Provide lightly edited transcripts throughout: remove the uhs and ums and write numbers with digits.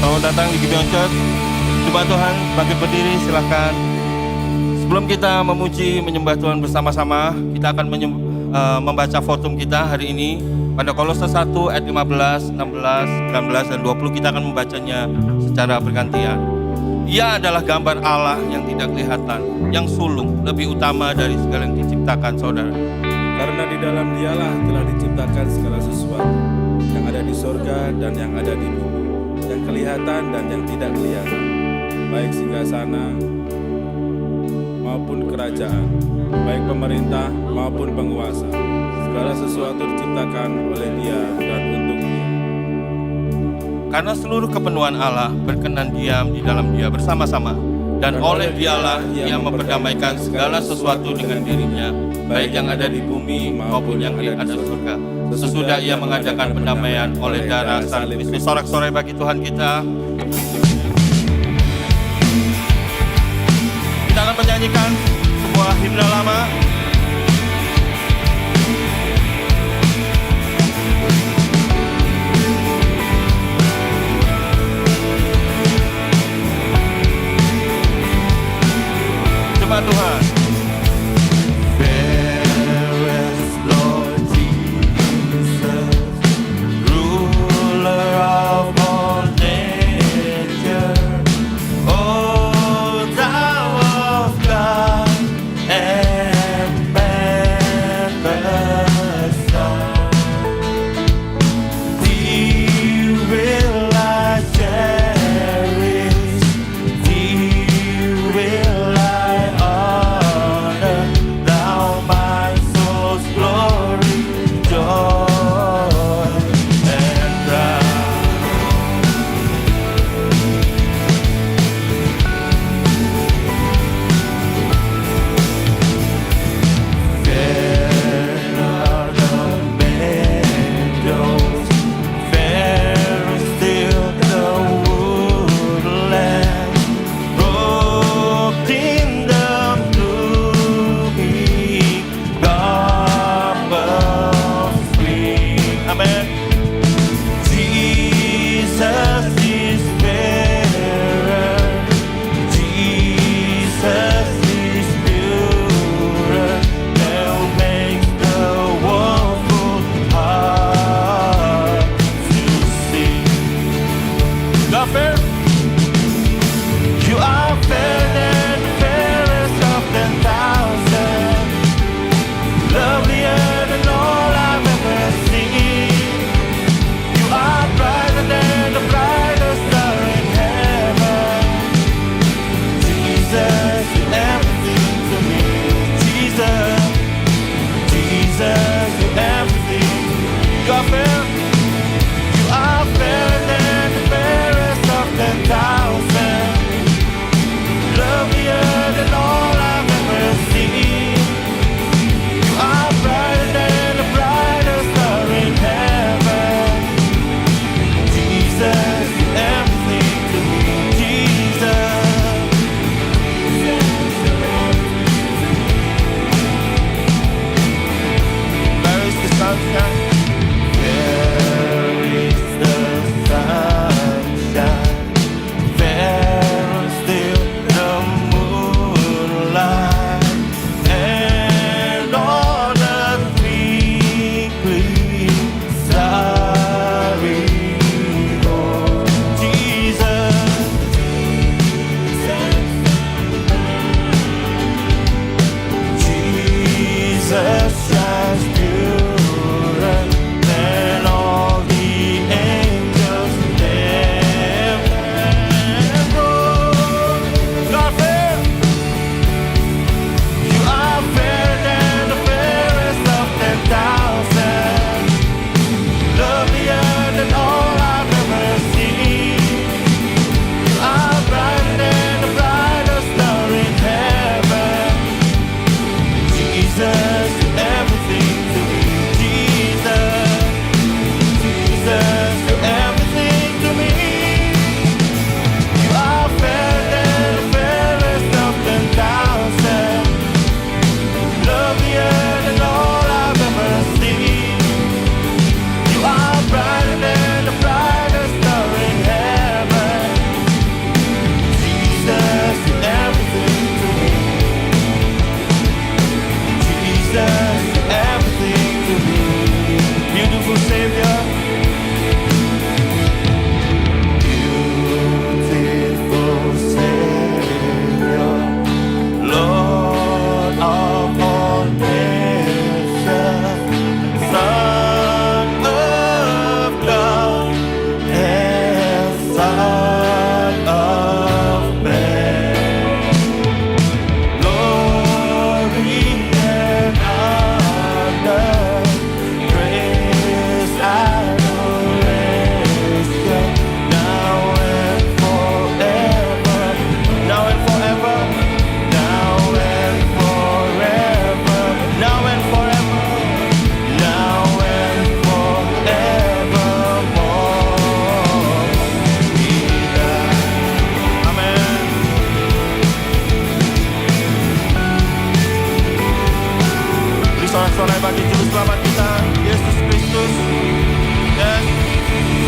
Selamat datang di Gideon Church. Coba Tuhan, bangkit berdiri, silahkan. Sebelum kita memuji, menyembah Tuhan bersama-sama, kita akan membaca fotum kita hari ini. Pada Kolose 1 ayat 15, 16, 19, dan 20 kita akan membacanya secara bergantian. Ia adalah gambar Allah yang tidak kelihatan, yang sulung, lebih utama dari segala yang diciptakan, saudara. Karena di dalam Dialah telah diciptakan segala sesuatu, yang ada di sorga dan yang ada di bumi, yang kelihatan dan yang tidak kelihatan, baik singgasana maupun kerajaan, baik pemerintah maupun penguasa. Segala sesuatu diciptakan oleh Dia dan untuk Dia. Karena seluruh kepenuhan Allah berkenan diam di dalam Dia bersama-sama, dan oleh Dialah Ia memperdamaikan segala sesuatu dengan dirinya, baik yang ada di bumi maupun yang di atas surga. Sesudah Ia mengadakan pendamaian oleh darah Sang Kristus. Sorak-sorai bagi Tuhan kita. Kita akan menyanyikan sebuah himne lama. Coba Tuhan. Son of Man. Glory and honor, praise, adoration, now and forever, now and forever, now and forever, now and forever, now and forevermore. Amen. Beri sorak-sorai bagi juru selamat kita, Yesus Kristus. Yes.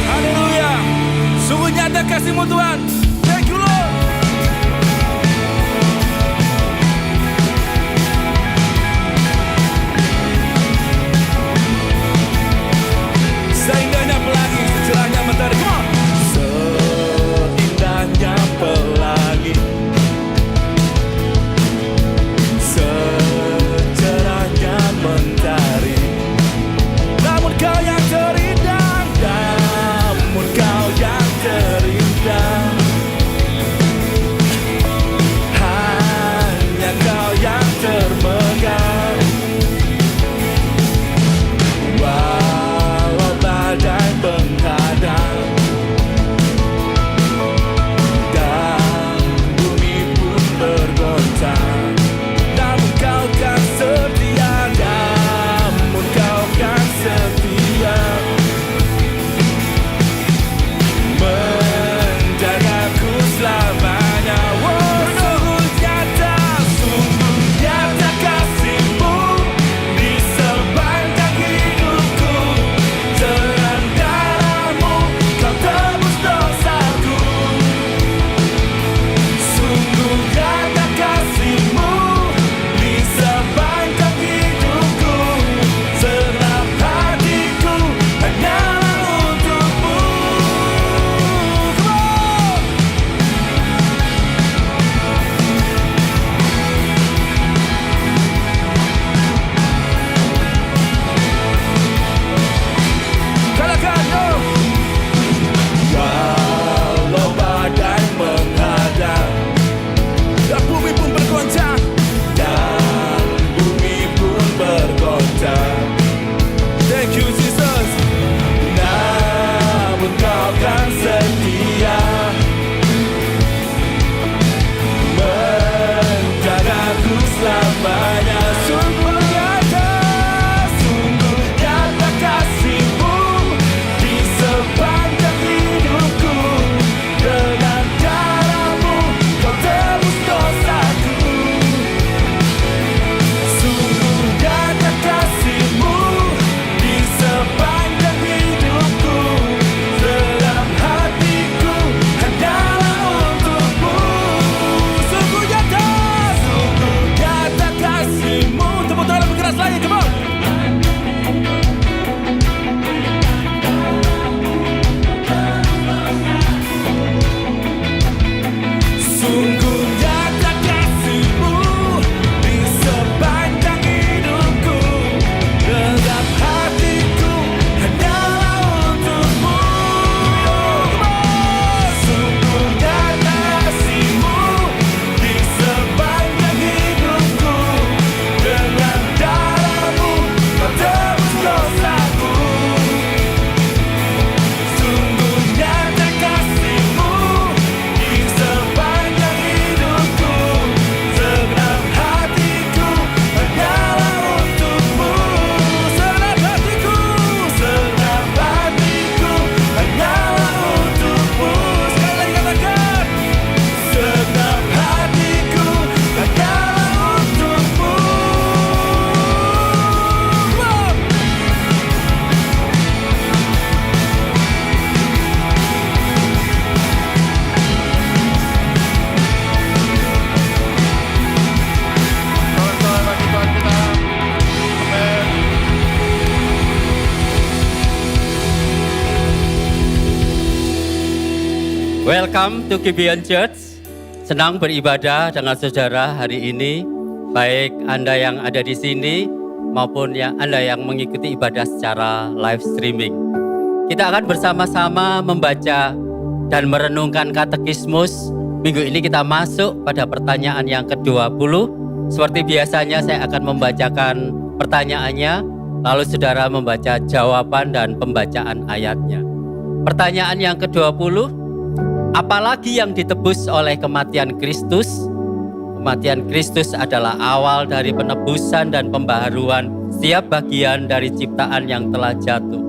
Haleluya. Sungguh nyata kasih-Mu Tuhan. Thank you Lord. Seindahnya pelangi, secerahnya mentari. Come on. Seindahnya pelangi, secerahnya mentari. Namun kau yang terindah, namun kau yang terindah. Hanya kau yang termegang. Walau badai menghadang dan bumi pun bergoncang, namun kau kan setia, namun kau kan setia, menjagaku selamanya. Sungguh nyata kasih-Mu di sepanjang hidupku. Dengan darah-Mu kau tebus dosaku. Sungguh nyata kasih-Mu di sepanjang hidupku. Segenap hatiku hanyalah untuk-Mu. Katakan, yo! Walau badai menghadang dan bumi pun bergoncang, dan bumi pun bergoncang. Thank you Jesus. Namun kau kan setia, menjagaku selamanya. Sungguh nyata kasih-Mu di sepanjang hidupku. Dengan darah-Mu kau tebus dosaku. Sungguh nyata kasih-Mu di sepanjang hidupku. Dalam hatiku hanyalah untuk-Mu. Sungguh nyata kasih-Mu. Tepuk tangan lebih keras lagi, come on. Sungguh nyata kasih-Mu di sepanjang hidupku. Dalam hatiku hanyalah untuk-Mu. Sungguh nyata kasih-Mu di sepanjang hidupku. Dengan darah-Mu kau tebus dosaku. Sungguh nyata kasih-Mu di sepanjang hidupku. Segenap hatiku hanyalah untuk-Mu. Segenap hatiku hanyalah untuk-Mu. Sekali lagi katakan, segenap hatiku hanyalah untuk-Mu. Sorak-sorai bagi Tuhan kita. Amen. Welcome to Gibeon Church. Senang beribadah dengan saudara hari ini, baik Anda yang ada di sini maupun Anda yang mengikuti ibadah secara live streaming. Kita akan bersama-sama membaca dan merenungkan katekismus, minggu ini kita masuk pada pertanyaan yang ke-20. Seperti biasanya saya akan membacakan pertanyaannya, lalu saudara membaca jawaban dan pembacaan ayatnya. Pertanyaan yang ke-20, apalagi yang ditebus oleh kematian Kristus? Kematian Kristus adalah awal dari penebusan dan pembaharuan setiap bagian dari ciptaan yang telah jatuh.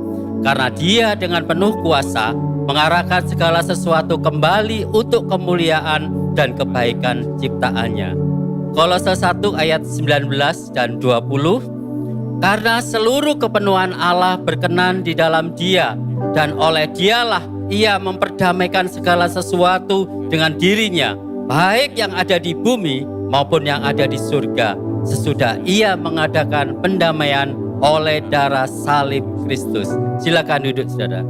Karena Dia dengan penuh kuasa mengarahkan segala sesuatu kembali untuk kemuliaan dan kebaikan ciptaannya. Kolose 1 ayat 19 dan 20. Karena seluruh kepenuhan Allah berkenan di dalam Dia, dan oleh Dialah Ia memperdamaikan segala sesuatu dengan dirinya, baik yang ada di bumi maupun yang ada di surga, sesudah Ia mengadakan pendamaian oleh darah salib Kristus. Silakan duduk, saudara.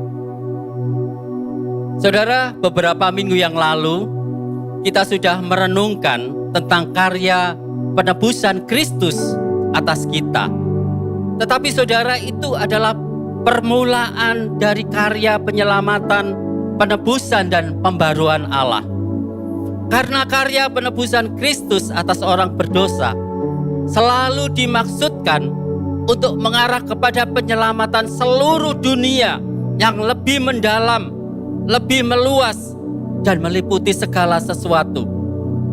Saudara, beberapa minggu yang lalu kita sudah merenungkan tentang karya penebusan Kristus atas kita. Tetapi saudara, itu adalah permulaan dari karya penyelamatan, penebusan dan pembaruan Allah. Karena karya penebusan Kristus atas orang berdosa selalu dimaksudkan untuk mengarah kepada penyelamatan seluruh dunia yang lebih mendalam, lebih meluas, dan meliputi segala sesuatu,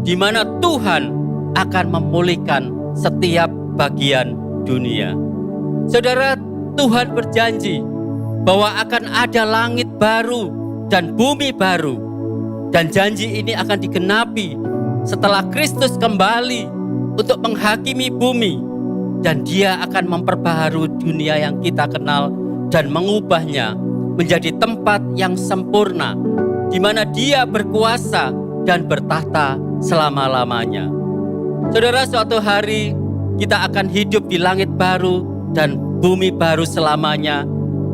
di mana Tuhan akan memulihkan setiap bagian dunia. Saudara, Tuhan berjanji bahwa akan ada langit baru dan bumi baru. Dan janji ini akan digenapi setelah Kristus kembali untuk menghakimi bumi. Dan Dia akan memperbaharui dunia yang kita kenal dan mengubahnya menjadi tempat yang sempurna, di mana Dia berkuasa dan bertahta selama-lamanya. Saudara, suatu hari kita akan hidup di langit baru dan bumi baru selamanya,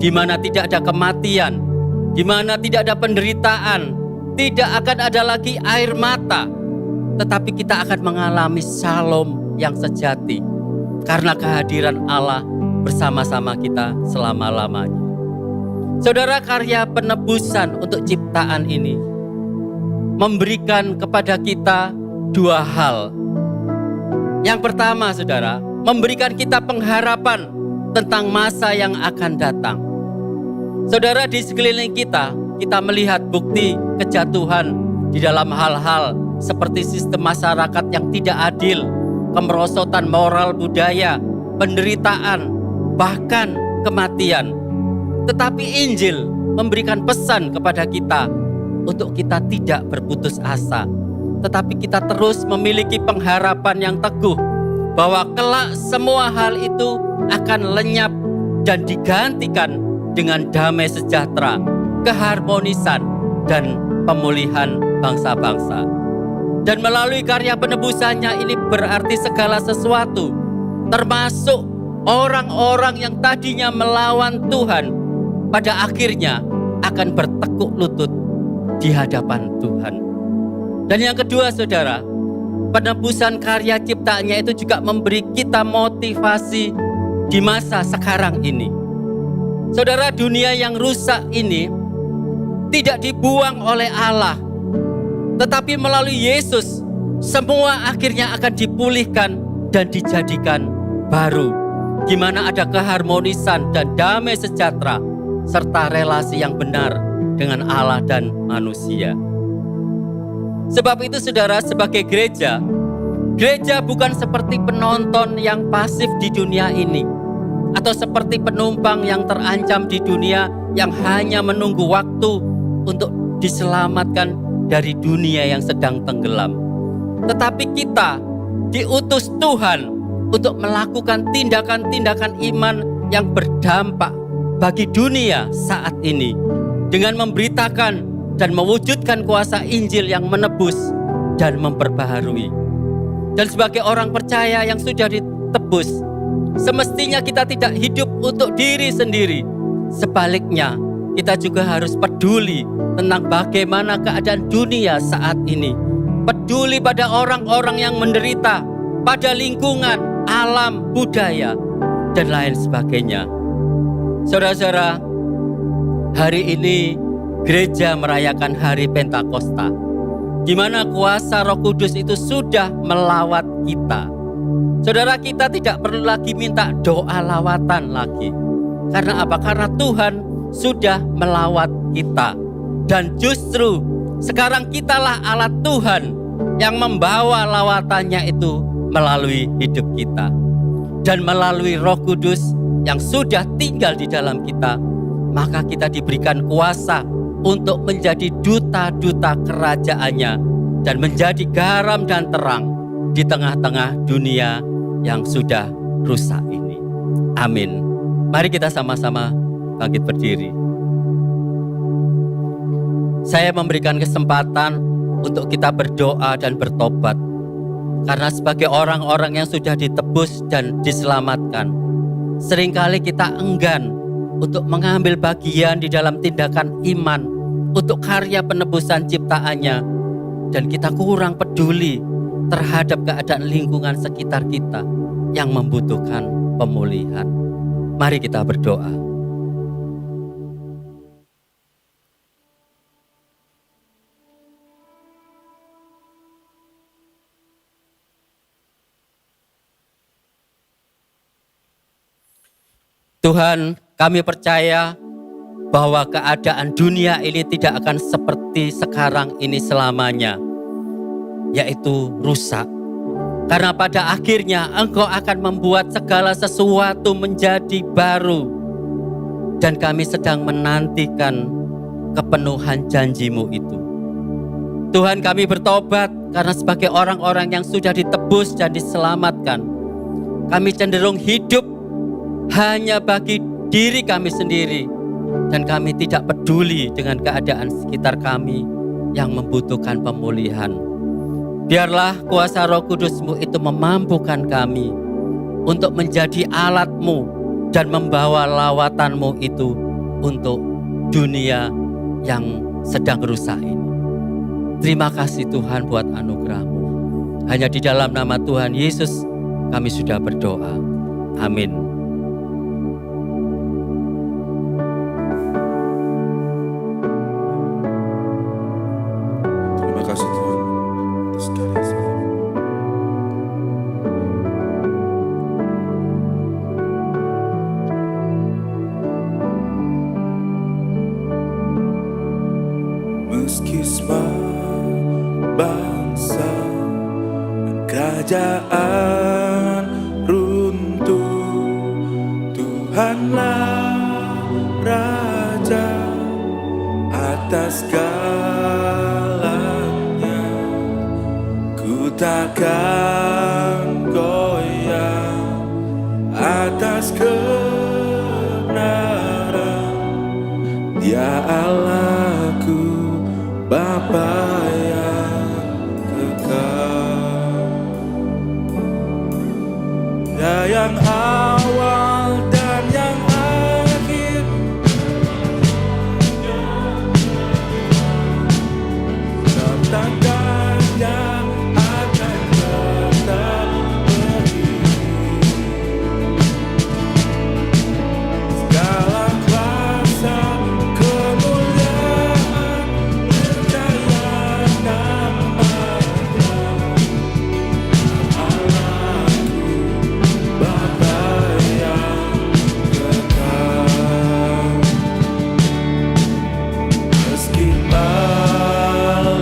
di mana tidak ada kematian, di mana tidak ada penderitaan, tidak akan ada lagi air mata, tetapi kita akan mengalami shalom yang sejati karena kehadiran Allah bersama-sama kita selama-lamanya. Saudara, karya penebusan untuk ciptaan ini memberikan kepada kita dua hal. Yang pertama, saudara, memberikan kita pengharapan tentang masa yang akan datang. Saudara, di sekeliling kita melihat bukti kejatuhan di dalam hal-hal seperti sistem masyarakat yang tidak adil, kemerosotan moral budaya, penderitaan, bahkan kematian. Tetapi Injil memberikan pesan kepada kita untuk kita tidak berputus asa, tetapi kita terus memiliki pengharapan yang teguh bahwa kelak semua hal itu akan lenyap dan digantikan dengan damai sejahtera, keharmonisan, dan pemulihan bangsa-bangsa. Dan melalui karya penebusannya ini berarti segala sesuatu, termasuk orang-orang yang tadinya melawan Tuhan, pada akhirnya akan bertekuk lutut di hadapan Tuhan. Dan yang kedua, saudara, penebusan karya ciptaannya itu juga memberi kita motivasi di masa sekarang ini. Saudara, dunia yang rusak ini tidak dibuang oleh Allah, tetapi melalui Yesus semua akhirnya akan dipulihkan dan dijadikan baru, di mana ada keharmonisan dan damai sejahtera serta relasi yang benar dengan Allah dan manusia. Sebab itu, saudara, sebagai gereja bukan seperti penonton yang pasif di dunia ini, atau seperti penumpang yang terancam di dunia yang hanya menunggu waktu untuk diselamatkan dari dunia yang sedang tenggelam. Tetapi kita diutus Tuhan untuk melakukan tindakan-tindakan iman yang berdampak bagi dunia saat ini, dengan memberitakan dan mewujudkan kuasa Injil yang menebus dan memperbaharui. Dan sebagai orang percaya yang sudah ditebus, semestinya kita tidak hidup untuk diri sendiri. Sebaliknya, kita juga harus peduli tentang bagaimana keadaan dunia saat ini. Peduli pada orang-orang yang menderita, pada lingkungan, alam, budaya, dan lain sebagainya. Saudara-saudara, hari ini gereja merayakan hari Pentakosta, di mana kuasa Roh Kudus itu sudah melawat kita. Saudara, kita tidak perlu lagi minta doa lawatan lagi. Karena apa? Karena Tuhan sudah melawat kita. Dan justru sekarang kitalah alat Tuhan yang membawa lawatannya itu melalui hidup kita. Dan melalui Roh Kudus yang sudah tinggal di dalam kita, maka kita diberikan kuasa untuk menjadi duta-duta kerajaannya dan menjadi garam dan terang di tengah-tengah dunia yang sudah rusak ini. Amin. Mari kita sama-sama bangkit berdiri. Saya memberikan kesempatan untuk kita berdoa dan bertobat. Karena sebagai orang-orang yang sudah ditebus dan diselamatkan, seringkali kita enggan untuk mengambil bagian di dalam tindakan iman untuk karya penebusan ciptaannya, dan kita kurang peduli terhadap keadaan lingkungan sekitar kita yang membutuhkan pemulihan. Mari kita berdoa. Tuhan, kami percaya bahwa keadaan dunia ini tidak akan seperti sekarang ini selamanya, yaitu rusak. Karena pada akhirnya Engkau akan membuat segala sesuatu menjadi baru. Dan kami sedang menantikan kepenuhan janji-Mu itu. Tuhan, kami bertobat karena sebagai orang-orang yang sudah ditebus dan diselamatkan, kami cenderung hidup hanya bagi diri kami sendiri, dan kami tidak peduli dengan keadaan sekitar kami yang membutuhkan pemulihan. Biarlah kuasa Roh Kudus-Mu itu memampukan kami untuk menjadi alat-Mu dan membawa lawatan-Mu itu untuk dunia yang sedang rusak ini. Terima kasih Tuhan buat anugerah-Mu. Hanya di dalam nama Tuhan Yesus kami sudah berdoa. Amin. Terima kasih Tuhan atas karya-Mu. Meski bangsa dan kerajaan runtuh, Tuhanlah Raja atas segalanya. Ku takkan goyang atas kebenaran. Dia Allahku, Bapa yang kekal. Dia yang awal dan yang akhir, tandanya akan tetap berdiri. Segala kuasa, kemuliaan, percaya nama-Nya. Allahku, Bapa yang kekal. Meski malam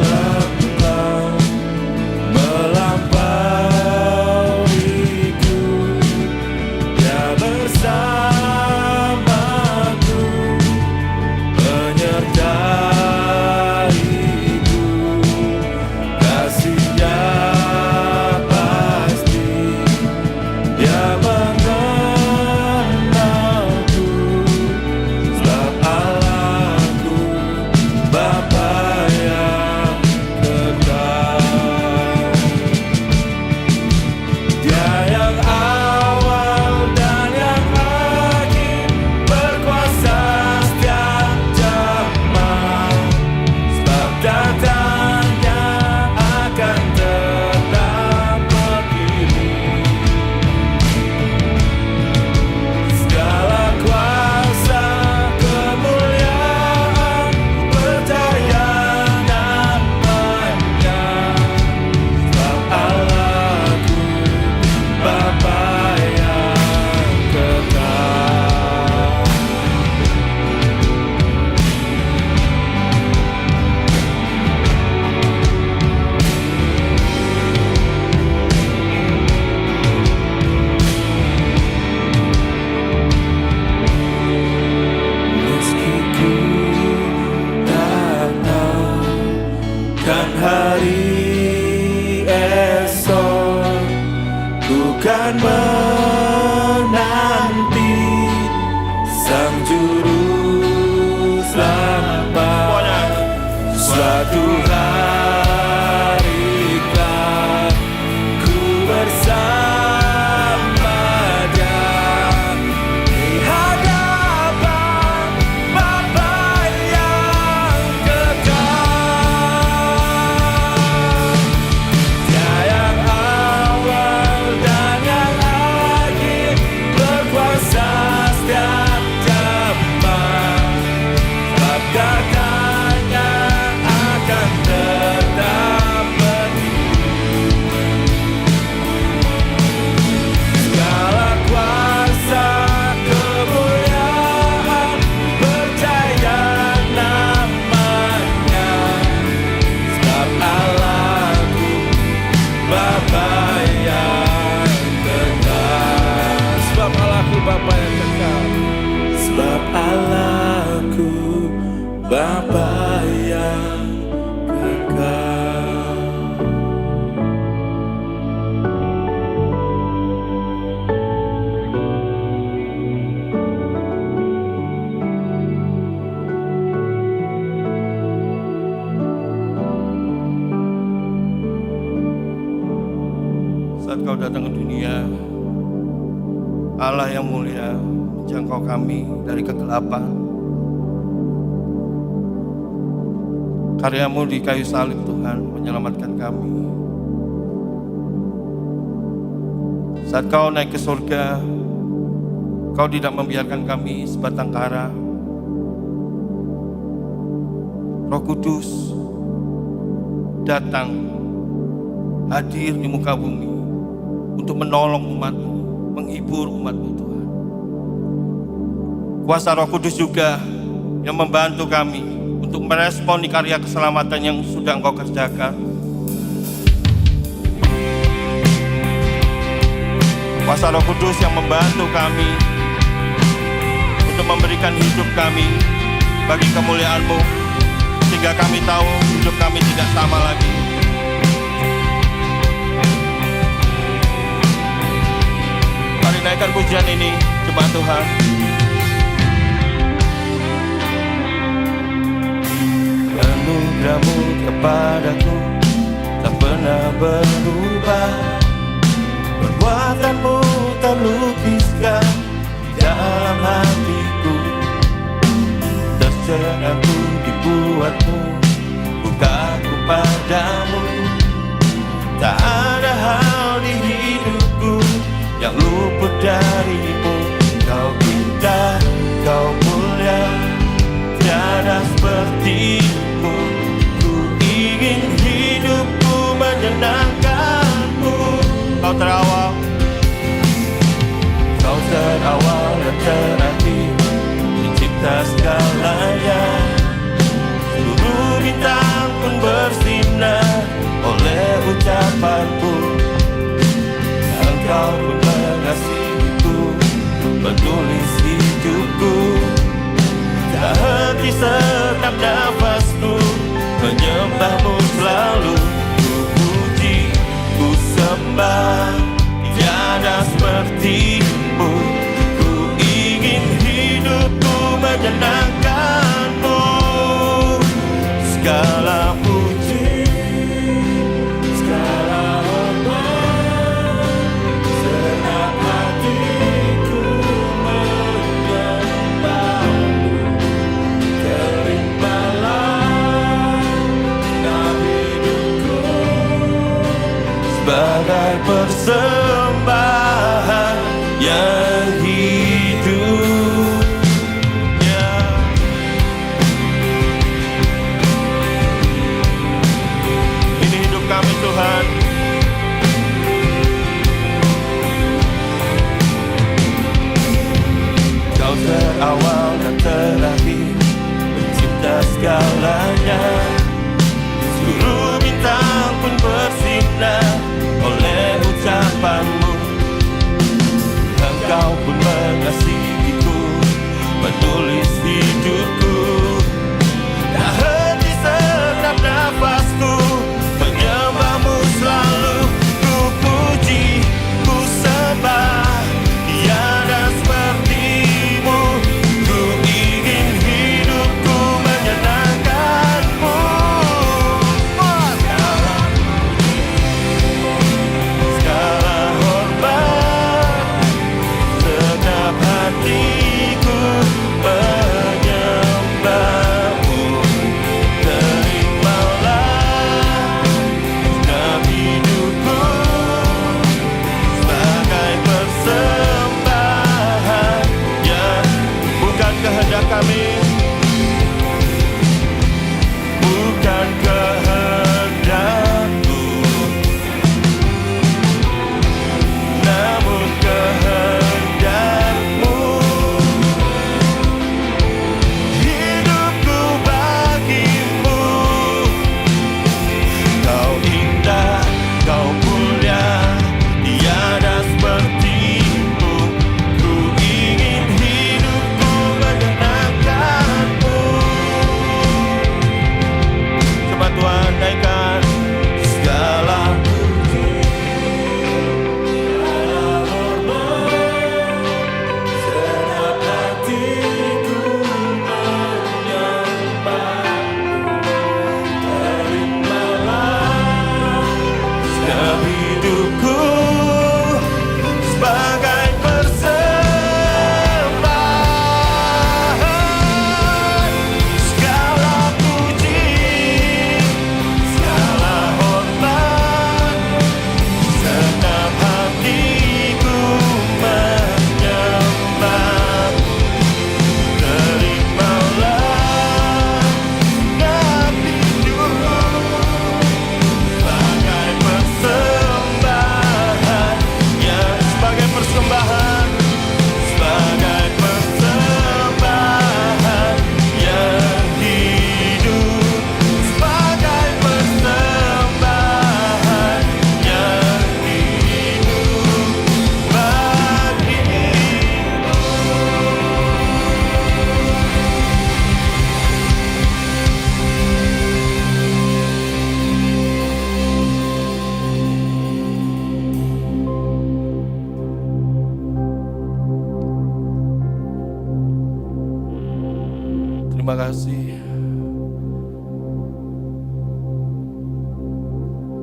hari esok ku kan menanti Sang Juru Selamat. Suatu hari kelak ku bersama Dia di hadapan Bapa yang kekal. Dia yang awal dan yang akhir, berkuasa setiap zaman. Sebab katanya akan tetap berdiri. Segala kuasa kemuliaan percaya namanya. Sebab Allahku Bapa yang kekal. Sebab Allahku Bapa yang kekal. Sebab Allahku Bapa yang kekal. Saat kau datang ke dunia, Allah yang mulia menjangkau kami dari kegelapan. Karyamu di kayu salib Tuhan menyelamatkan kami. Saat kau naik ke surga, kau tidak membiarkan kami sebatang kara. Roh Kudus datang, hadir di muka bumi untuk menolong umat-Mu, menghibur umat-Mu Tuhan. Kuasa Roh Kudus juga yang membantu kami untuk meresponi karya keselamatan yang sudah Engkau kerjakan. Kuasa Roh Kudus yang membantu kami untuk memberikan hidup kami bagi kemuliaan-Mu, sehingga kami tahu hidup kami tidak sama lagi. Mari naikkan pujian ini, jemaat Tuhan. Anugerah-Mu kepadaku tak pernah berubah. Perbuatan-Mu terlukiskan di dalam hatiku. Tercengang-Ku dibuat-Mu, bukaku padamu. Tak ada hal di hidupku yang luput dari-Mu. Kau indah, Kau mulia, tiada seperti-Mu. Ku ingin hidupku menyenangkan-Mu. Kau terawal, Kau terawal dan terakhir, pencipta segalanya. Seluruh bintang pun bersinar oleh ucapan-Mu. Engkau pun mengasihiku, menulis hidupku. Tak henti setiap nafasku, menyembah-Mu selalu. Ku puji, ku sembah, tiada seperti-Mu. Ku ingin hidupku menyenangkan-Mu. Segala puji, segala hormat, senang hatiku menyembah-Mu. Terimalah dalam hidupku sebagai persembahan yang hidup. Ini hidup kami Tuhan. Kau terawal dan terakhir, pencipta segalanya. Seluruh bintang pun bersinar oleh ucapan-Mu. Engkau pun mengasihiku, menulis hidupku. Tak henti setiap nafasku, kasih.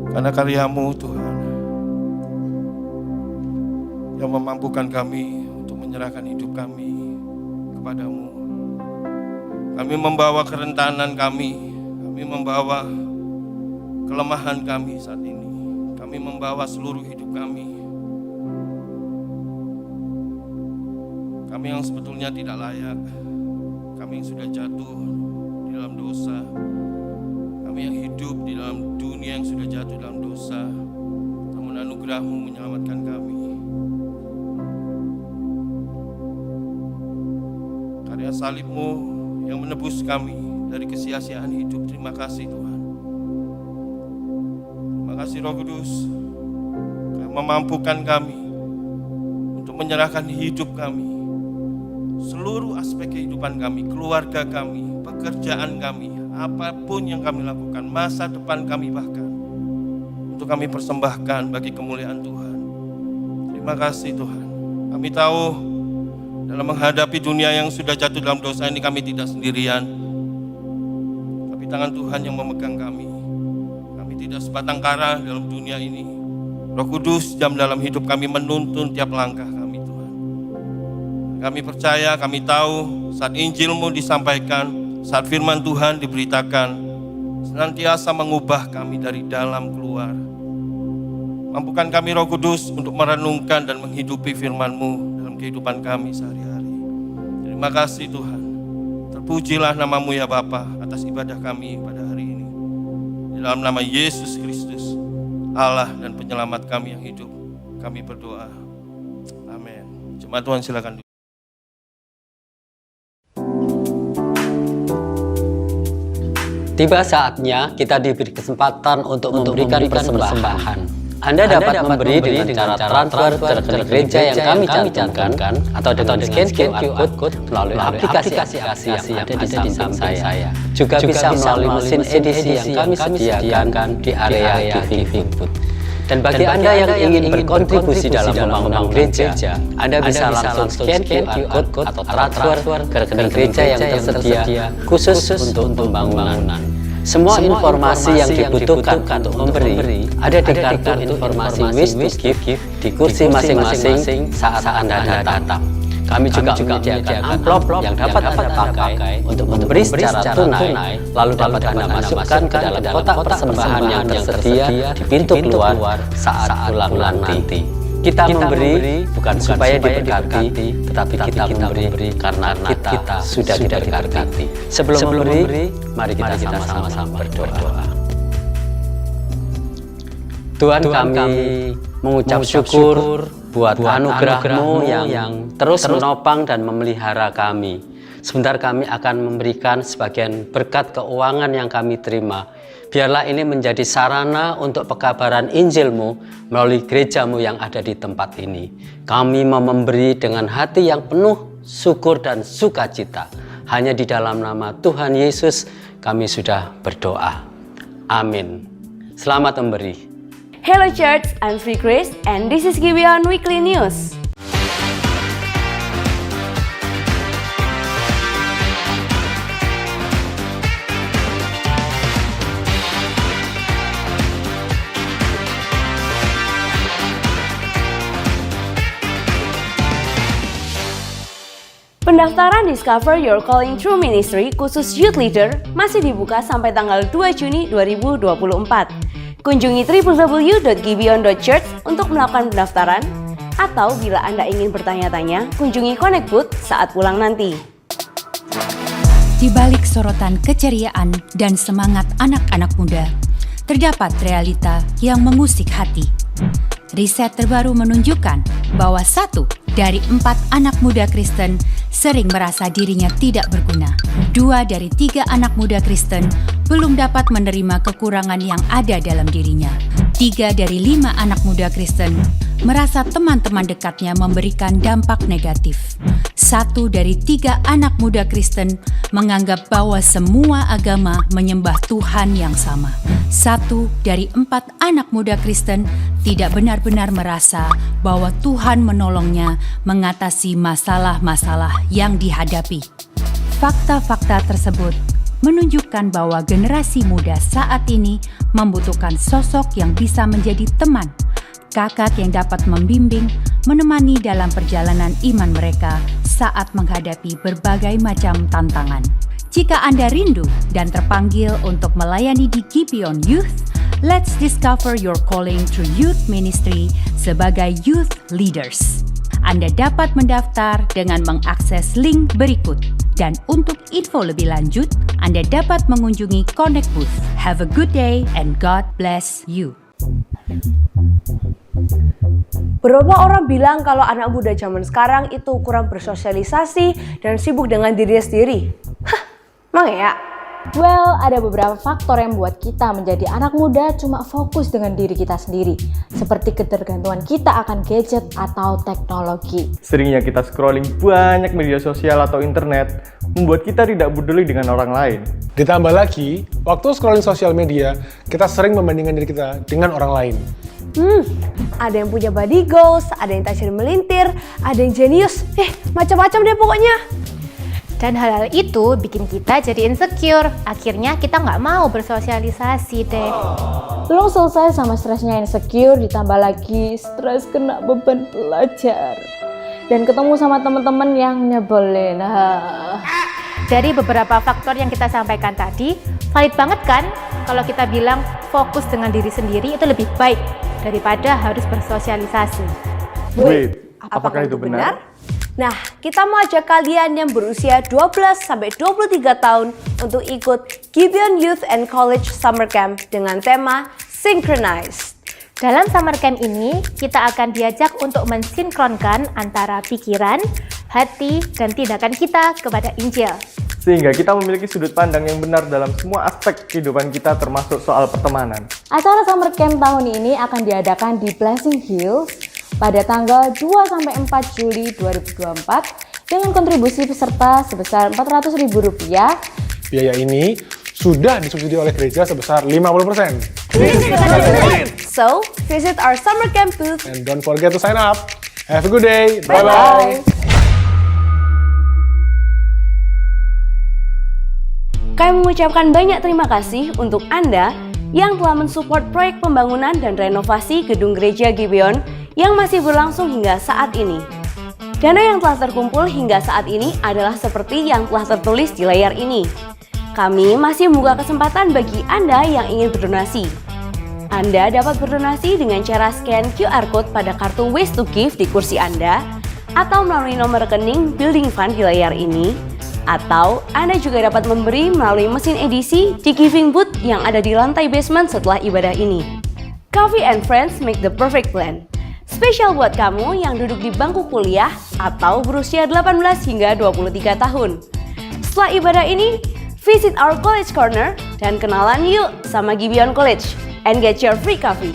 Karena karya-Mu Tuhan yang memampukan kami untuk menyerahkan hidup kami kepada-Mu. Kami membawa kerentanan kami membawa kelemahan kami saat ini. Kami membawa seluruh hidup kami. Kami yang sebetulnya tidak layak, kami yang sudah jatuh di dalam dosa, kami yang hidup di dalam dunia yang sudah jatuh dalam dosa, namun anugerah-Mu menyelamatkan kami. Karya salib-Mu yang menebus kami dari kesia-siaan hidup. Terima kasih Tuhan. Terima kasih Roh Kudus yang memampukan kami untuk menyerahkan hidup kami, seluruh aspek kehidupan kami, keluarga kami, pekerjaan kami, apapun yang kami lakukan, masa depan kami bahkan, untuk kami persembahkan bagi kemuliaan Tuhan. Terima kasih Tuhan. Kami tahu dalam menghadapi dunia yang sudah jatuh dalam dosa ini, kami tidak sendirian. Tapi tangan Tuhan yang memegang kami. Kami tidak sebatang kara dalam dunia ini. Roh Kudus jam dalam hidup kami menuntun tiap langkah kami Tuhan. Kami percaya, kami tahu saat Injil-Mu disampaikan, saat firman Tuhan diberitakan, senantiasa mengubah kami dari dalam keluar. Mampukan kami Roh Kudus untuk merenungkan dan menghidupi firman-Mu dalam kehidupan kami sehari-hari. Terima kasih Tuhan. Terpujilah nama-Mu ya Bapa atas ibadah kami pada hari ini. Di dalam nama Yesus Kristus, Allah dan penyelamat kami yang hidup, kami berdoa. Amin. Jemaat Tuhan silakan. Tiba saatnya kita diberi kesempatan untuk memberikan persembahan. Anda dapat memberi dengan cara transfer ke rekening gereja yang kami cantumkan atau dengan scan QR Code melalui aplikasi yang ada di samping saya. Juga bisa melalui mesin edisi yang kami sediakan di area giving booth. Dan bagi Anda yang ingin berkontribusi dalam membangun gereja, Anda bisa langsung scan QR Code atau transfer ke rekening gereja yang tersedia khusus untuk pembangunan. Semua informasi yang dibutuhkan untuk memberi ada di kartu informasi Wish to Give di kursi masing-masing saat Anda datang. Kami juga menyediakan amplop yang dapat Anda pakai untuk memberi secara tunai, lalu dapat Anda masukkan ke dalam kotak persembahan yang tersedia di pintu keluar saat pulang nanti. Kita memberi bukan supaya diberkati, tetapi kita memberi karena kita sudah diberkati. Sebelum memberi, mari kita sama-sama berdoa. Tuhan, kami mengucap syukur buat anugerah-Mu yang terus menopang dan memelihara kami. Sebentar kami akan memberikan sebagian berkat keuangan yang kami terima. Biarlah ini menjadi sarana untuk pekabaran Injil-Mu melalui gereja-Mu yang ada di tempat ini. Kami mau memberi dengan hati yang penuh syukur dan sukacita. Hanya di dalam nama Tuhan Yesus kami sudah berdoa. Amin. Selamat memberi. Hello Church, I'm Sri Grace and this is Gibeon Weekly News. Pendaftaran Discover Your Calling True Ministry khusus Youth Leader masih dibuka sampai tanggal 2 Juni 2024. Kunjungi www.gibeon.church untuk melakukan pendaftaran, atau bila Anda ingin bertanya-tanya, kunjungi Connect Booth saat pulang nanti. Di balik sorotan keceriaan dan semangat anak-anak muda, terdapat realita yang mengusik hati. Riset terbaru menunjukkan bahwa 1 dari 4 anak muda Kristen sering merasa dirinya tidak berguna. 2 dari 3 anak muda Kristen belum dapat menerima kekurangan yang ada dalam dirinya. 3 dari 5 anak muda Kristen merasa teman-teman dekatnya memberikan dampak negatif. 1 dari 3 anak muda Kristen menganggap bahwa semua agama menyembah Tuhan yang sama. 1 dari 4 anak muda Kristen tidak benar-benar merasa bahwa Tuhan menolongnya mengatasi masalah-masalah yang dihadapi. Fakta-fakta tersebut menunjukkan bahwa generasi muda saat ini membutuhkan sosok yang bisa menjadi teman, kakak yang dapat membimbing, menemani dalam perjalanan iman mereka saat menghadapi berbagai macam tantangan. Jika Anda rindu dan terpanggil untuk melayani di Gibeon Youth, let's discover your calling through youth ministry sebagai youth leaders. Anda dapat mendaftar dengan mengakses link berikut. Dan untuk info lebih lanjut, Anda dapat mengunjungi Connect Booth. Have a good day and God bless you. Beberapa orang bilang kalau anak muda zaman sekarang itu kurang bersosialisasi dan sibuk dengan dirinya sendiri. Hah, emang ya? Well, ada beberapa faktor yang membuat kita menjadi anak muda cuma fokus dengan diri kita sendiri, seperti ketergantungan kita akan gadget atau teknologi. Seringnya kita scrolling banyak media sosial atau internet, membuat kita tidak peduli dengan orang lain. Ditambah lagi, waktu scrolling sosial media, kita sering membandingkan diri kita dengan orang lain. Ada yang punya body goals, ada yang tajir melintir, ada yang jenius, macam-macam deh pokoknya. Dan hal-hal itu bikin kita jadi insecure. Akhirnya kita nggak mau bersosialisasi deh. Belum selesai sama stresnya insecure, ditambah lagi stres kena beban belajar. Dan ketemu sama teman-teman yang nyebelin. Dari beberapa faktor yang kita sampaikan tadi, valid banget kan kalau kita bilang fokus dengan diri sendiri itu lebih baik daripada harus bersosialisasi. Wait, apakah itu benar? Nah, kita mau ajak kalian yang berusia 12-23 tahun untuk ikut Gibeon Youth and College Summer Camp dengan tema Synchronized. Dalam summer camp ini, kita akan diajak untuk mensinkronkan antara pikiran, hati, dan tindakan kita kepada Injil. Sehingga kita memiliki sudut pandang yang benar dalam semua aspek kehidupan kita termasuk soal pertemanan. Acara summer camp tahun ini akan diadakan di Blessing Hills pada tanggal 2-4 Juli 2024 dengan kontribusi peserta sebesar Rp400.000. Biaya ini sudah disubsidi oleh gereja sebesar 50%. So, visit our summer camp booth. And don't forget to sign up. Have a good day. Bye-bye. Kami mengucapkan banyak terima kasih untuk Anda yang telah mensupport proyek pembangunan dan renovasi gedung gereja Gibeon yang masih berlangsung hingga saat ini. Dana yang telah terkumpul hingga saat ini adalah seperti yang telah tertulis di layar ini. Kami masih membuka kesempatan bagi Anda yang ingin berdonasi. Anda dapat berdonasi dengan cara scan QR Code pada kartu Ways to Give di kursi Anda, atau melalui nomor rekening Building Fund di layar ini, atau Anda juga dapat memberi melalui mesin edisi di Giving Booth yang ada di lantai basement setelah ibadah ini. Coffee and Friends make the perfect blend. Spesial buat kamu yang duduk di bangku kuliah atau berusia 18 hingga 23 tahun. Setelah ibadah ini, visit our college corner dan kenalan yuk sama Gibeon College and get your free coffee.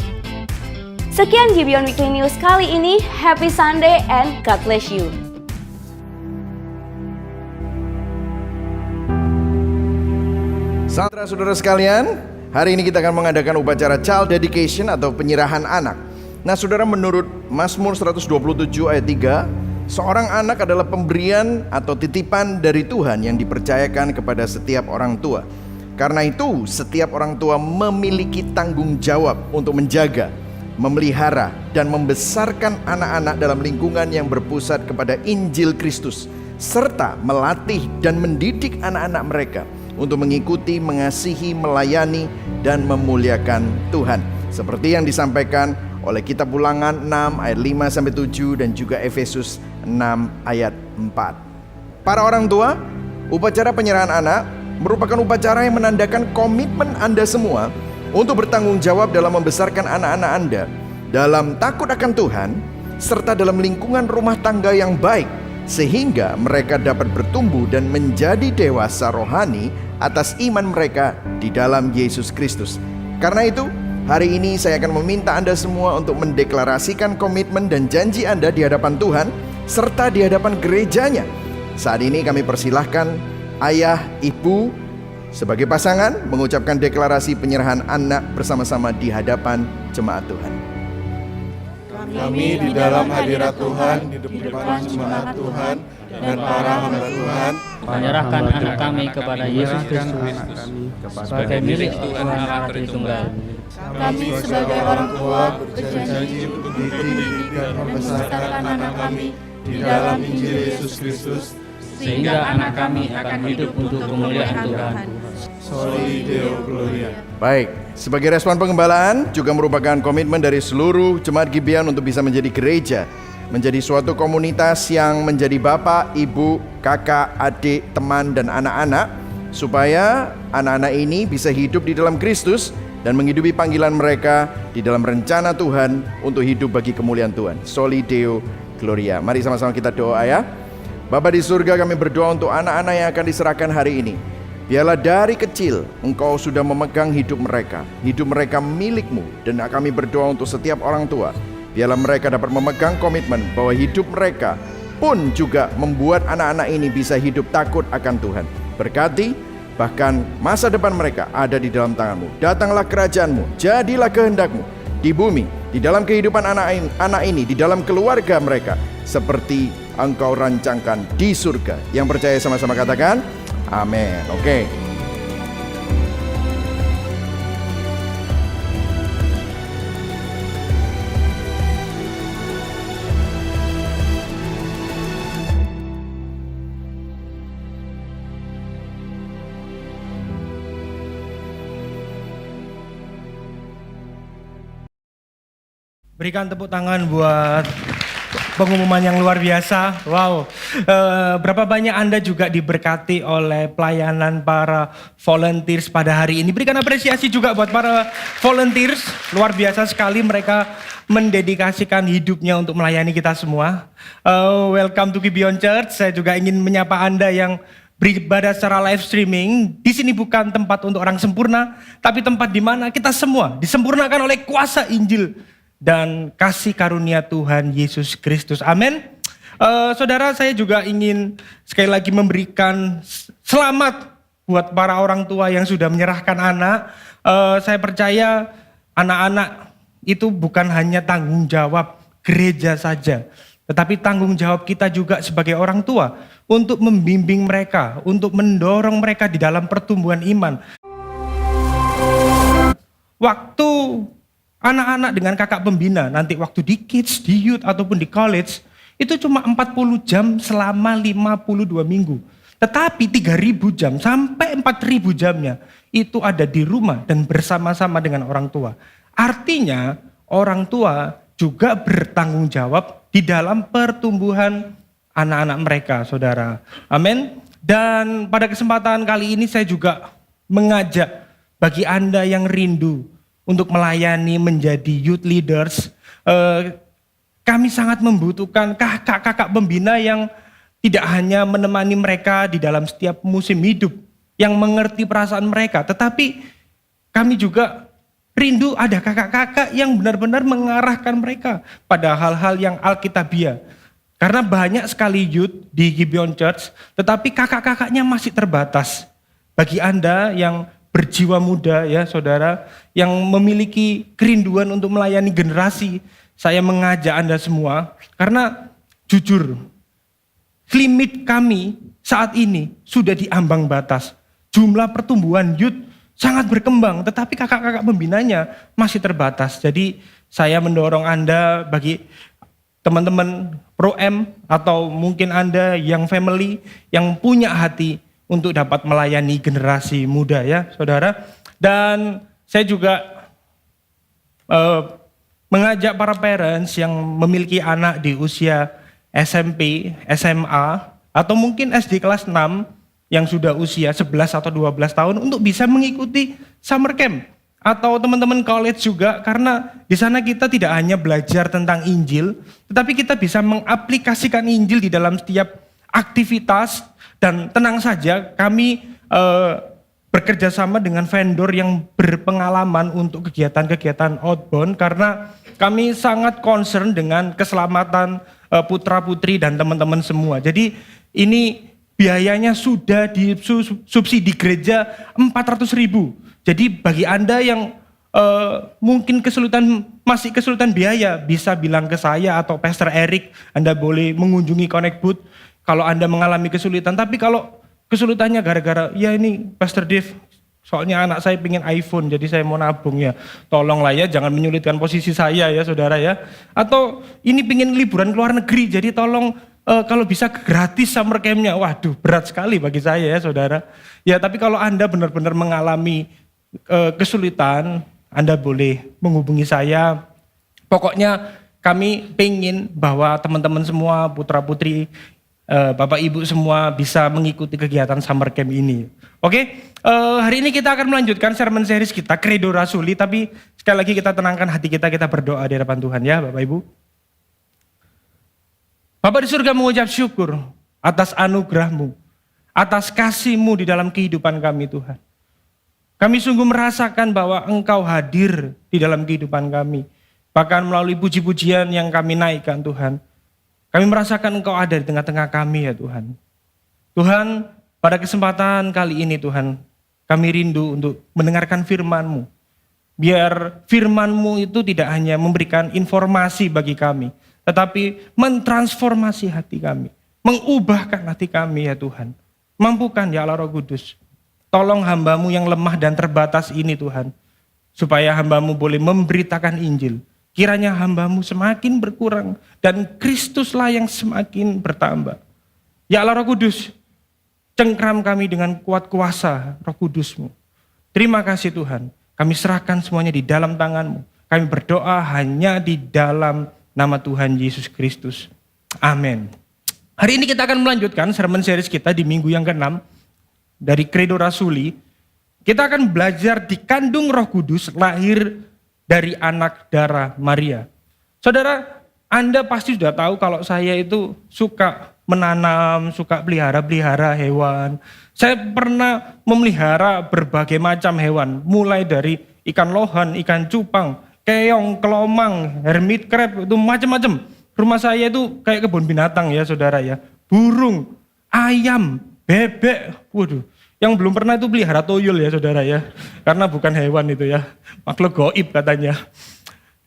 Sekian Gibeon Weekly News kali ini. Happy Sunday and God bless you. Saudara-saudara sekalian, hari ini kita akan mengadakan upacara Child Dedication atau penyerahan anak. Nah, saudara, menurut Mazmur 127 ayat 3, seorang anak adalah pemberian atau titipan dari Tuhan yang dipercayakan kepada setiap orang tua. Karena itu, setiap orang tua memiliki tanggung jawab untuk menjaga, memelihara, dan membesarkan anak-anak dalam lingkungan yang berpusat kepada Injil Kristus, serta melatih dan mendidik anak-anak mereka untuk mengikuti, mengasihi, melayani, dan memuliakan Tuhan. Seperti yang disampaikan oleh Kitab Ulangan 6 ayat 5-7 dan juga Efesus 6 ayat 4. Para orang tua, upacara penyerahan anak merupakan upacara yang menandakan komitmen Anda semua untuk bertanggung jawab dalam membesarkan anak-anak Anda dalam takut akan Tuhan, serta dalam lingkungan rumah tangga yang baik, sehingga mereka dapat bertumbuh dan menjadi dewasa rohani atas iman mereka di dalam Yesus Kristus. Karena itu, hari ini saya akan meminta Anda semua untuk mendeklarasikan komitmen dan janji Anda di hadapan Tuhan serta di hadapan gerejanya. Saat ini kami persilahkan ayah, ibu sebagai pasangan mengucapkan deklarasi penyerahan anak bersama-sama di hadapan jemaat Tuhan. Kami di dalam hadirat Tuhan, di depan jemaat Tuhan dan para hamba Tuhan, menyerahkan anak kami kepada Yesus Kristus sebagai milik Tuhan Allah Tritunggal. Kami sebagai orang tua berjanji untuk mendidik dan membesarkan anak kami di dalam Injil Yesus Kristus, Sehingga anak kami akan hidup untuk kemuliaan Tuhan. Soli Deo Gloria. Baik, sebagai respon pengembalaan juga merupakan komitmen dari seluruh jemaat Gibeon untuk bisa menjadi gereja, menjadi suatu komunitas yang menjadi bapak, ibu, kakak, adik, teman, dan anak-anak, supaya anak-anak ini bisa hidup di dalam Kristus dan menghidupi panggilan mereka di dalam rencana Tuhan untuk hidup bagi kemuliaan Tuhan. Soli Deo Gloria. Mari sama-sama kita doa ya. Bapa di surga, kami berdoa untuk anak-anak yang akan diserahkan hari ini. Biarlah dari kecil Engkau sudah memegang hidup mereka milik-Mu. Dan kami berdoa untuk setiap orang tua, biarlah mereka dapat memegang komitmen bahwa hidup mereka pun juga membuat anak-anak ini bisa hidup takut akan Tuhan. Berkati, bahkan masa depan mereka ada di dalam tangan-Mu. Datanglah kerajaan-Mu, jadilah kehendak-Mu di bumi, di dalam kehidupan anak ini, di dalam keluarga mereka, seperti Engkau rancangkan di surga. Yang percaya sama-sama katakan amin. Oke. Berikan tepuk tangan buat pengumuman yang luar biasa. Wow, berapa banyak Anda juga diberkati oleh pelayanan para volunteers pada hari ini. Berikan apresiasi juga buat para volunteers. Luar biasa sekali mereka mendedikasikan hidupnya untuk melayani kita semua. Welcome to Gibeon Church. Saya juga ingin menyapa Anda yang beribadah secara live streaming. Di sini bukan tempat untuk orang sempurna, tapi tempat di mana kita semua disempurnakan oleh kuasa Injil dan kasih karunia Tuhan Yesus Kristus. Amin. Saudara, saya juga ingin sekali lagi memberikan selamat buat para orang tua yang sudah menyerahkan anak. Saya percaya anak-anak itu bukan hanya tanggung jawab gereja saja, tetapi tanggung jawab kita juga sebagai orang tua untuk membimbing mereka, untuk mendorong mereka di dalam pertumbuhan iman. Waktu anak-anak dengan kakak pembina, nanti waktu di kids, di youth, ataupun di college, itu cuma 40 jam selama 52 minggu. Tetapi 3.000 jam sampai 4.000 jamnya, itu ada di rumah dan bersama-sama dengan orang tua. Artinya, orang tua juga bertanggung jawab di dalam pertumbuhan anak-anak mereka, saudara. Amin. Dan pada kesempatan kali ini saya juga mengajak bagi Anda yang rindu untuk melayani menjadi youth leaders, kami sangat membutuhkan kakak-kakak pembina yang tidak hanya menemani mereka di dalam setiap musim hidup, yang mengerti perasaan mereka, tetapi kami juga rindu ada kakak-kakak yang benar-benar mengarahkan mereka pada hal-hal yang alkitabiah. Karena banyak sekali youth di Gibeon Church, tetapi kakak-kakaknya masih terbatas. Bagi Anda yang berjiwa muda ya saudara, yang memiliki kerinduan untuk melayani generasi, saya mengajak Anda semua, karena jujur, limit kami saat ini sudah di ambang batas. Jumlah pertumbuhan youth sangat berkembang, tetapi kakak-kakak pembinanya masih terbatas. Jadi saya mendorong Anda, bagi teman-teman Pro-M atau mungkin Anda yang family, yang punya hati untuk dapat melayani generasi muda ya saudara. Dan saya juga mengajak para parents yang memiliki anak di usia SMP, SMA, atau mungkin SD kelas 6 yang sudah usia 11 atau 12 tahun untuk bisa mengikuti summer camp. Atau teman-teman college juga, karena di sana kita tidak hanya belajar tentang Injil, tetapi kita bisa mengaplikasikan Injil di dalam setiap aktivitas. Dan tenang saja, kami bekerja sama dengan vendor yang berpengalaman untuk kegiatan-kegiatan outbound, karena kami sangat concern dengan keselamatan putra-putri dan teman-teman semua. Jadi ini biayanya sudah disubsidi gereja 400.000. Jadi bagi Anda yang mungkin masih kesulitan biaya, bisa bilang ke saya atau Pastor Eric. Anda boleh mengunjungi Connect Booth kalau Anda mengalami kesulitan. Tapi kalau kesulitannya gara-gara, ya ini Pastor Dave, soalnya anak saya pengen iPhone, jadi saya mau nabung ya. Tolonglah ya, jangan menyulitkan posisi saya ya saudara ya. Atau ini pengen liburan ke luar negeri, jadi tolong kalau bisa gratis summer camp-nya. Waduh, berat sekali bagi saya ya saudara. Ya tapi kalau Anda benar-benar mengalami kesulitan, Anda boleh menghubungi saya. Pokoknya kami pengen bahwa teman-teman semua, putra-putri, Bapak Ibu semua bisa mengikuti kegiatan summer camp ini. Oke, hari ini kita akan melanjutkan sermon series kita, Credo Rasuli. Tapi sekali lagi kita tenangkan hati kita berdoa di hadapan Tuhan ya Bapak Ibu. Bapa di surga mengucap syukur atas anugerah-Mu, atas kasih-Mu di dalam kehidupan kami Tuhan. Kami sungguh merasakan bahwa Engkau hadir di dalam kehidupan kami. Bahkan melalui puji-pujian yang kami naikkan Tuhan. Kami merasakan Engkau ada di tengah-tengah kami ya Tuhan. Tuhan, pada kesempatan kali ini Tuhan, kami rindu untuk mendengarkan firman-Mu. Biar firman-Mu itu tidak hanya memberikan informasi bagi kami, tetapi mentransformasi hati kami. Mengubahkan hati kami ya Tuhan. Mampukan ya Allah Roh Kudus. Tolong hamba-Mu yang lemah dan terbatas ini Tuhan. Supaya hamba-Mu boleh memberitakan Injil. Kiranya hamba-Mu semakin berkurang dan Kristuslah yang semakin bertambah. Ya Allah Roh Kudus, cengkram kami dengan kuat kuasa Roh Kudus-Mu. Terima kasih Tuhan, kami serahkan semuanya di dalam tangan-Mu. Kami berdoa hanya di dalam nama Tuhan Yesus Kristus. Amin. Hari ini kita akan melanjutkan sermon series kita di minggu yang ke-6 dari Credo Rasuli. Kita akan belajar dikandung Roh Kudus, lahir dari anak darah Maria. Saudara, Anda pasti sudah tahu kalau saya itu suka menanam, suka pelihara hewan. Saya pernah memelihara berbagai macam hewan, mulai dari ikan lohan, ikan cupang, keong, kelomang, hermit crab, itu macam-macam. Rumah saya itu kayak kebun binatang ya saudara ya. Burung, ayam, bebek, waduh. Yang belum pernah itu pelihara tuyul ya saudara ya. Karena bukan hewan itu ya, makhluk gaib katanya.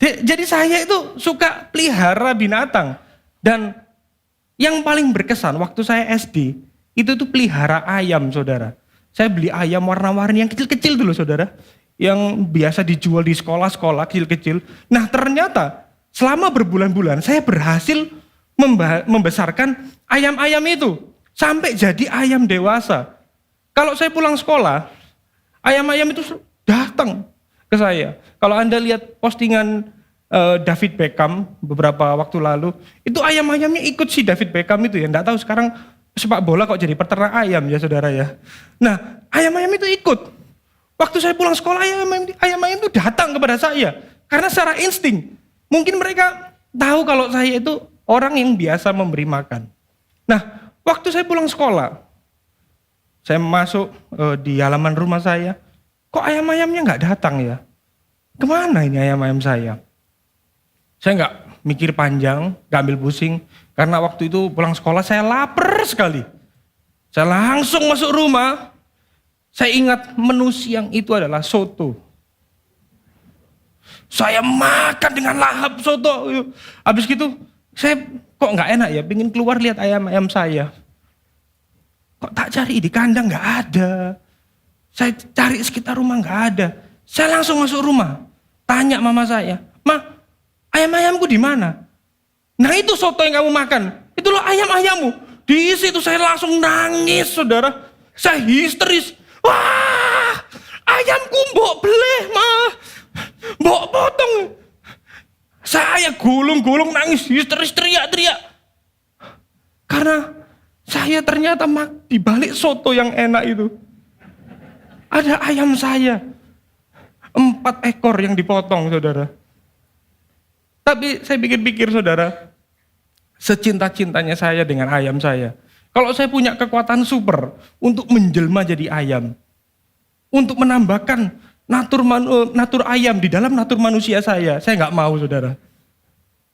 Jadi saya itu suka pelihara binatang. Dan yang paling berkesan waktu saya SD, itu tuh pelihara ayam saudara. Saya beli ayam warna-warni yang kecil-kecil dulu saudara. Yang biasa dijual di sekolah-sekolah kecil-kecil. Nah ternyata selama berbulan-bulan saya berhasil membesarkan ayam-ayam itu. Sampai jadi ayam dewasa. Kalau saya pulang sekolah, ayam-ayam itu datang ke saya. Kalau Anda lihat postingan David Beckham beberapa waktu lalu, itu ayam-ayamnya ikut si David Beckham itu ya. Nggak tahu sekarang sepak bola kok jadi peternak ayam ya saudara ya. Nah, ayam-ayam itu ikut. Waktu saya pulang sekolah, ayam-ayam itu datang kepada saya. Karena secara insting, mungkin mereka tahu kalau saya itu orang yang biasa memberi makan. Nah, waktu saya pulang sekolah, saya masuk di halaman rumah saya, kok ayam-ayamnya nggak datang ya? Kemana ini ayam-ayam saya? Saya nggak mikir panjang, nggak ambil pusing, karena waktu itu pulang sekolah saya lapar sekali. Saya langsung masuk rumah, saya ingat menu siang itu adalah soto. Saya makan dengan lahap soto. Habis gitu, saya kok nggak enak ya, pengen keluar lihat ayam-ayam saya. Kok tak cari di kandang nggak ada. Saya cari sekitar rumah nggak ada. Saya langsung masuk rumah, tanya mama saya, "Ma, ayam-ayamku di mana?" "Nah itu soto yang kamu makan, itulah ayam-ayammu." Di situ saya langsung nangis saudara. Saya histeris. "Wah, ayamku mbok beleh ma, mbok potong." Saya gulung-gulung nangis, histeris teriak-teriak. Karena saya ternyata di balik soto yang enak itu ada ayam saya. 4 ekor yang dipotong saudara. Tapi saya pikir-pikir saudara, secinta-cintanya saya dengan ayam saya. Kalau saya punya kekuatan super untuk menjelma jadi ayam, untuk menambahkan natur ayam di dalam natur manusia saya nggak mau saudara.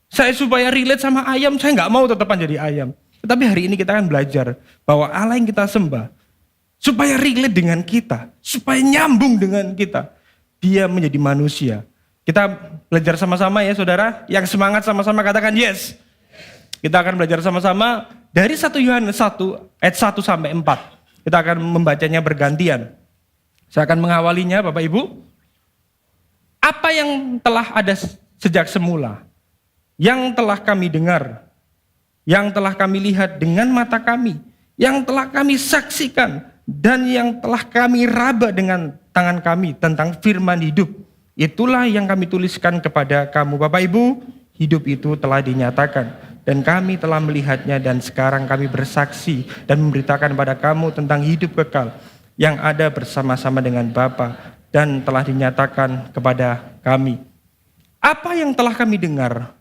Saya supaya relate sama ayam, saya nggak mau tetapan jadi ayam. Tetapi hari ini kita akan belajar bahwa Allah yang kita sembah, supaya relate dengan kita, supaya nyambung dengan kita, dia menjadi manusia. Kita belajar sama-sama ya saudara, yang semangat sama-sama katakan yes. Kita akan belajar sama-sama dari 1 Yohanes 1 ayat 1 sampai 4. Kita akan membacanya bergantian. Saya akan mengawalinya Bapak Ibu. Apa yang telah ada sejak semula, yang telah kami dengar, yang telah kami lihat dengan mata kami, yang telah kami saksikan, dan yang telah kami raba dengan tangan kami tentang firman hidup. Itulah yang kami tuliskan kepada kamu Bapak Ibu. Hidup itu telah dinyatakan dan kami telah melihatnya, dan sekarang kami bersaksi dan memberitakan kepada kamu tentang hidup kekal yang ada bersama-sama dengan Bapa dan telah dinyatakan kepada kami. Apa yang telah kami dengar,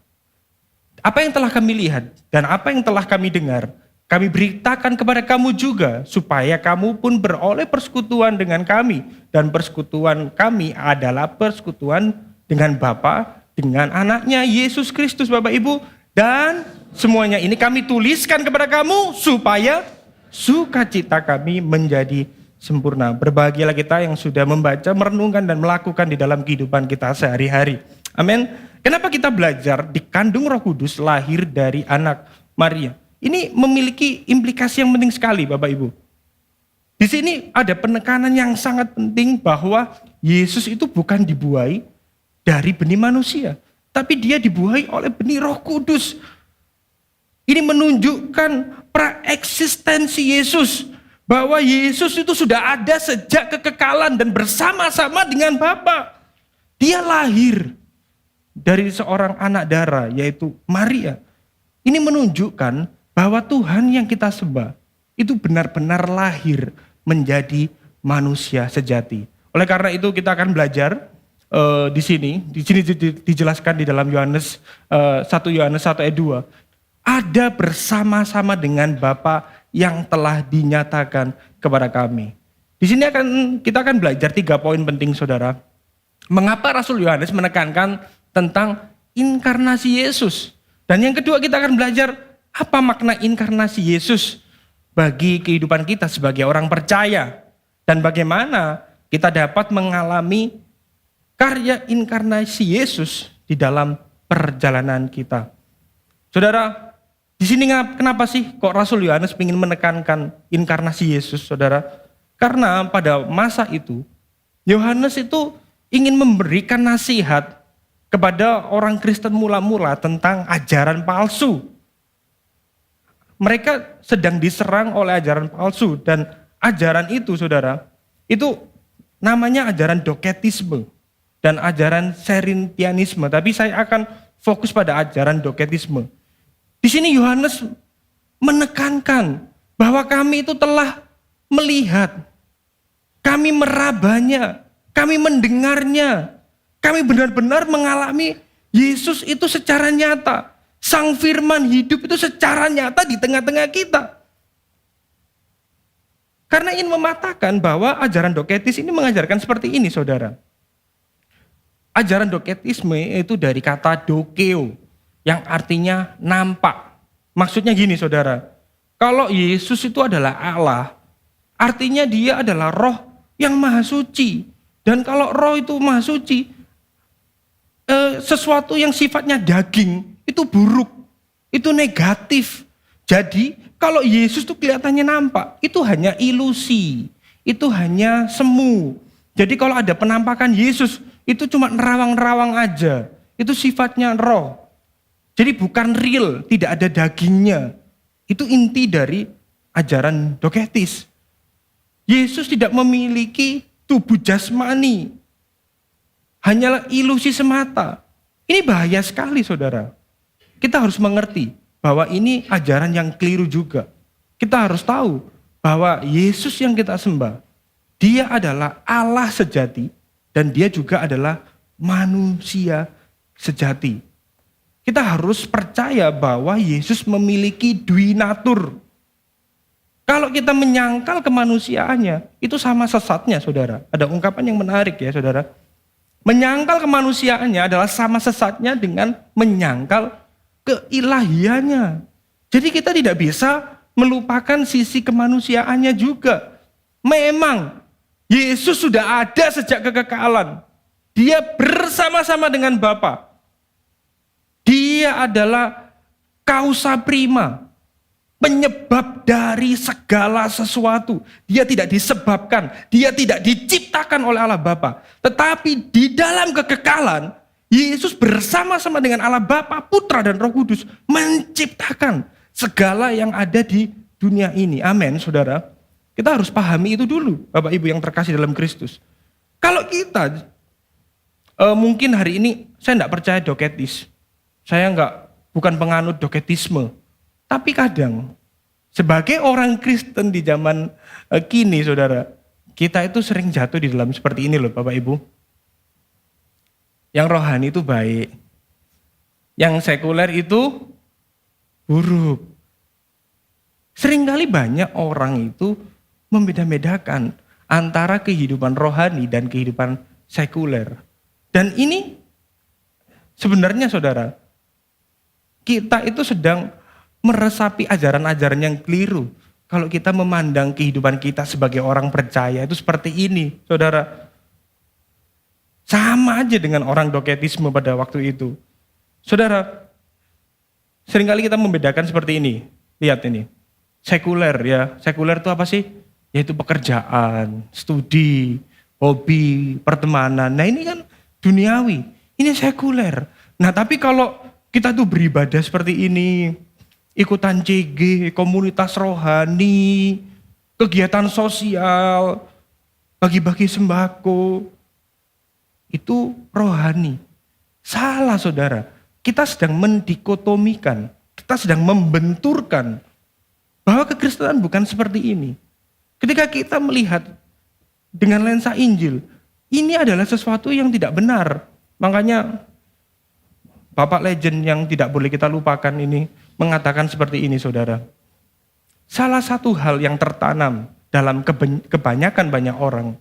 apa yang telah kami lihat, dan apa yang telah kami dengar, kami beritakan kepada kamu juga, supaya kamu pun beroleh persekutuan dengan kami. Dan persekutuan kami adalah persekutuan dengan Bapa, dengan anaknya Yesus Kristus Bapak Ibu. Dan semuanya ini kami tuliskan kepada kamu, supaya sukacita kami menjadi sempurna. Berbahagialah kita yang sudah membaca, merenungkan, dan melakukan di dalam kehidupan kita sehari-hari. Amin. Kenapa kita belajar dikandung Roh Kudus, lahir dari anak Maria? Ini memiliki implikasi yang penting sekali Bapak Ibu. Di sini ada penekanan yang sangat penting bahwa Yesus itu bukan dibuai dari benih manusia, tapi dia dibuai oleh benih Roh Kudus. Ini menunjukkan praeksistensi Yesus, bahwa Yesus itu sudah ada sejak kekekalan dan bersama-sama dengan Bapa. Dia lahir dari seorang anak darah, yaitu Maria. Ini menunjukkan bahwa Tuhan yang kita sembah itu benar-benar lahir menjadi manusia sejati. Oleh karena itu kita akan belajar di sini dijelaskan di dalam Yohanes 1 Yohanes 1 ayat 2. Ada bersama-sama dengan Bapa yang telah dinyatakan kepada kami. Di sini kita akan belajar 3 poin penting Saudara. Mengapa Rasul Yohanes menekankan tentang inkarnasi Yesus? Dan yang kedua kita akan belajar apa makna inkarnasi Yesus bagi kehidupan kita sebagai orang percaya, dan bagaimana kita dapat mengalami karya inkarnasi Yesus di dalam perjalanan kita. Saudara, di sini kenapa sih kok Rasul Yohanes ingin menekankan inkarnasi Yesus, Saudara? Karena pada masa itu Yohanes itu ingin memberikan nasihat kepada orang Kristen mula-mula tentang ajaran palsu. Mereka sedang diserang oleh ajaran palsu, dan ajaran itu Saudara, itu namanya ajaran doketisme dan ajaran serintianisme. Tapi saya akan fokus pada ajaran doketisme. Di sini Yohanes menekankan bahwa kami itu telah melihat, kami merabanya, kami mendengarnya, kami benar-benar mengalami Yesus itu secara nyata. Sang firman hidup itu secara nyata di tengah-tengah kita. Karena ingin mematahkan bahwa ajaran doketis ini mengajarkan seperti ini Saudara. Ajaran doketisme itu dari kata dokeo, yang artinya nampak. Maksudnya gini Saudara, kalau Yesus itu adalah Allah, artinya dia adalah roh yang maha suci. Dan kalau roh itu maha suci, sesuatu yang sifatnya daging, itu buruk, itu negatif. Jadi kalau Yesus itu kelihatannya nampak, itu hanya ilusi, itu hanya semu. Jadi kalau ada penampakan Yesus, itu cuma nerawang-nerawang aja, itu sifatnya roh. Jadi bukan real, tidak ada dagingnya. Itu inti dari ajaran doketis. Yesus tidak memiliki tubuh jasmani, hanyalah ilusi semata. Ini bahaya sekali Saudara. Kita harus mengerti bahwa ini ajaran yang keliru juga. Kita harus tahu bahwa Yesus yang kita sembah, dia adalah Allah sejati dan dia juga adalah manusia sejati. Kita harus percaya bahwa Yesus memiliki dui natur. Kalau kita menyangkal kemanusiaannya, itu sama sesatnya Saudara. Ada ungkapan yang menarik ya Saudara. Menyangkal kemanusiaannya adalah sama sesatnya dengan menyangkal keilahiannya. Jadi kita tidak bisa melupakan sisi kemanusiaannya juga. Memang Yesus sudah ada sejak kekekalan. Dia bersama-sama dengan Bapa. Dia adalah causa prima. penyebab dari segala sesuatu. Dia tidak disebabkan, dia tidak diciptakan oleh Allah Bapa. Tetapi di dalam kekekalan, Yesus bersama-sama dengan Allah Bapa, Putra dan Roh Kudus menciptakan segala yang ada di dunia ini. Amin, saudara. Kita harus pahami itu dulu, Bapak Ibu yang terkasih dalam Kristus. Kalau kita, mungkin hari ini saya tidak percaya doketis. Saya bukan penganut doketisme. Tapi kadang, sebagai orang Kristen di zaman kini, saudara, kita itu sering jatuh di dalam seperti ini loh, Bapak Ibu. Yang rohani itu baik, yang sekuler itu buruk. Seringkali banyak orang itu membeda-bedakan antara kehidupan rohani dan kehidupan sekuler. Dan ini sebenarnya, saudara, kita itu sedang meresapi ajaran-ajaran yang keliru. Kalau kita memandang kehidupan kita sebagai orang percaya itu seperti ini, saudara. Sama aja dengan orang doketisme pada waktu itu. Saudara, seringkali kita membedakan seperti ini. Lihat ini, sekuler ya. Sekuler itu apa sih? Yaitu pekerjaan, studi, hobi, pertemanan. Nah ini kan duniawi, ini sekuler. Nah tapi kalau kita tuh beribadah seperti ini, ikutan CG, komunitas rohani, kegiatan sosial, bagi-bagi sembako, itu rohani. Salah, saudara. Kita sedang mendikotomikan, kita sedang membenturkan bahwa kekristenan bukan seperti ini. Ketika kita melihat dengan lensa Injil, ini adalah sesuatu yang tidak benar. Makanya Bapak legend yang tidak boleh kita lupakan ini mengatakan seperti ini, saudara. Salah satu hal yang tertanam dalam kebanyakan banyak orang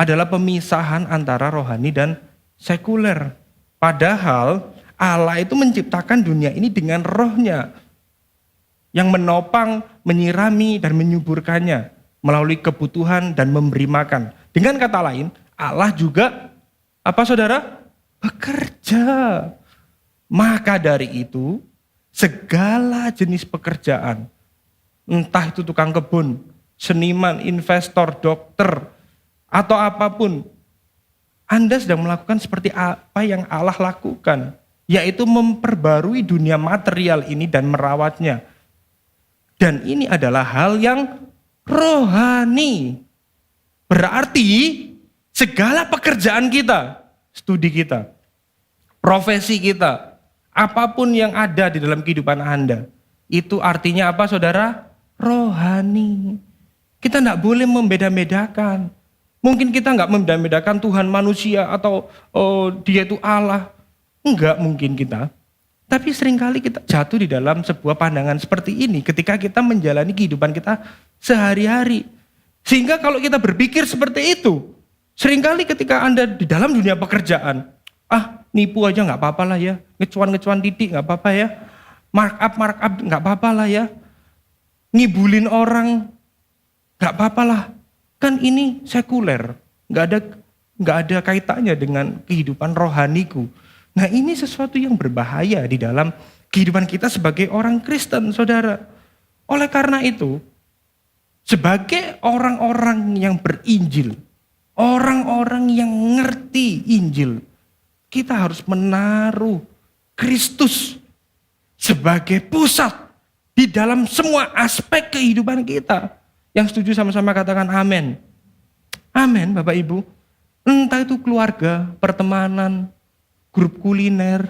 adalah pemisahan antara rohani dan sekuler. Padahal Allah itu menciptakan dunia ini dengan rohnya yang menopang, menyirami, dan menyuburkannya melalui kebutuhan dan memberi makan. Dengan kata lain, Allah juga, apa saudara? Bekerja. Maka dari itu, segala jenis pekerjaan, entah itu tukang kebun, seniman, investor, dokter, atau apapun, Anda sedang melakukan seperti apa yang Allah lakukan, yaitu memperbarui dunia material ini dan merawatnya. Dan ini adalah hal yang rohani. Berarti segala pekerjaan kita, studi kita, profesi kita, apapun yang ada di dalam kehidupan Anda, itu artinya apa, saudara? Rohani. Kita tidak boleh membeda-bedakan. Mungkin kita nggak membeda-bedakan Tuhan manusia atau dia itu Allah. Enggak mungkin kita. Tapi seringkali kita jatuh di dalam sebuah pandangan seperti ini ketika kita menjalani kehidupan kita sehari-hari. Sehingga kalau kita berpikir seperti itu, seringkali ketika Anda di dalam dunia pekerjaan, nipu aja nggak apa-apa lah ya, ngecuan titik nggak apa-apa ya, markup nggak apa-apa lah ya, ngibulin orang nggak apa-apa lah, kan ini sekuler, nggak ada kaitannya dengan kehidupan rohaniku. Nah ini sesuatu yang berbahaya di dalam kehidupan kita sebagai orang Kristen, saudara. Oleh karena itu, sebagai orang-orang yang berinjil, orang-orang yang ngerti Injil, kita harus menaruh Kristus sebagai pusat di dalam semua aspek kehidupan kita. Yang setuju sama-sama katakan amin. Amin, Bapak Ibu. Entah itu keluarga, pertemanan, grup kuliner,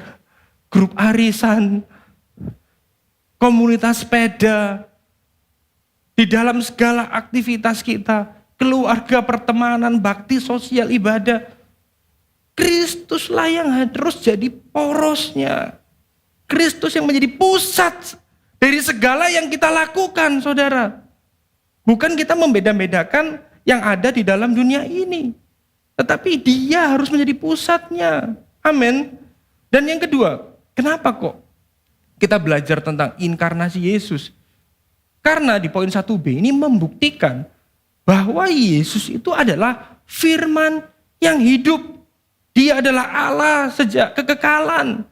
grup arisan, komunitas sepeda, di dalam segala aktivitas kita, keluarga, pertemanan, bakti sosial, ibadah, Kristuslah yang harus jadi porosnya. Kristus yang menjadi pusat dari segala yang kita lakukan, saudara. Bukan kita membeda-bedakan yang ada di dalam dunia ini. Tetapi dia harus menjadi pusatnya. Amin. Dan yang kedua, kenapa kok kita belajar tentang inkarnasi Yesus? Karena di poin 1b ini membuktikan bahwa Yesus itu adalah firman yang hidup. Dia adalah Allah sejak kekekalan.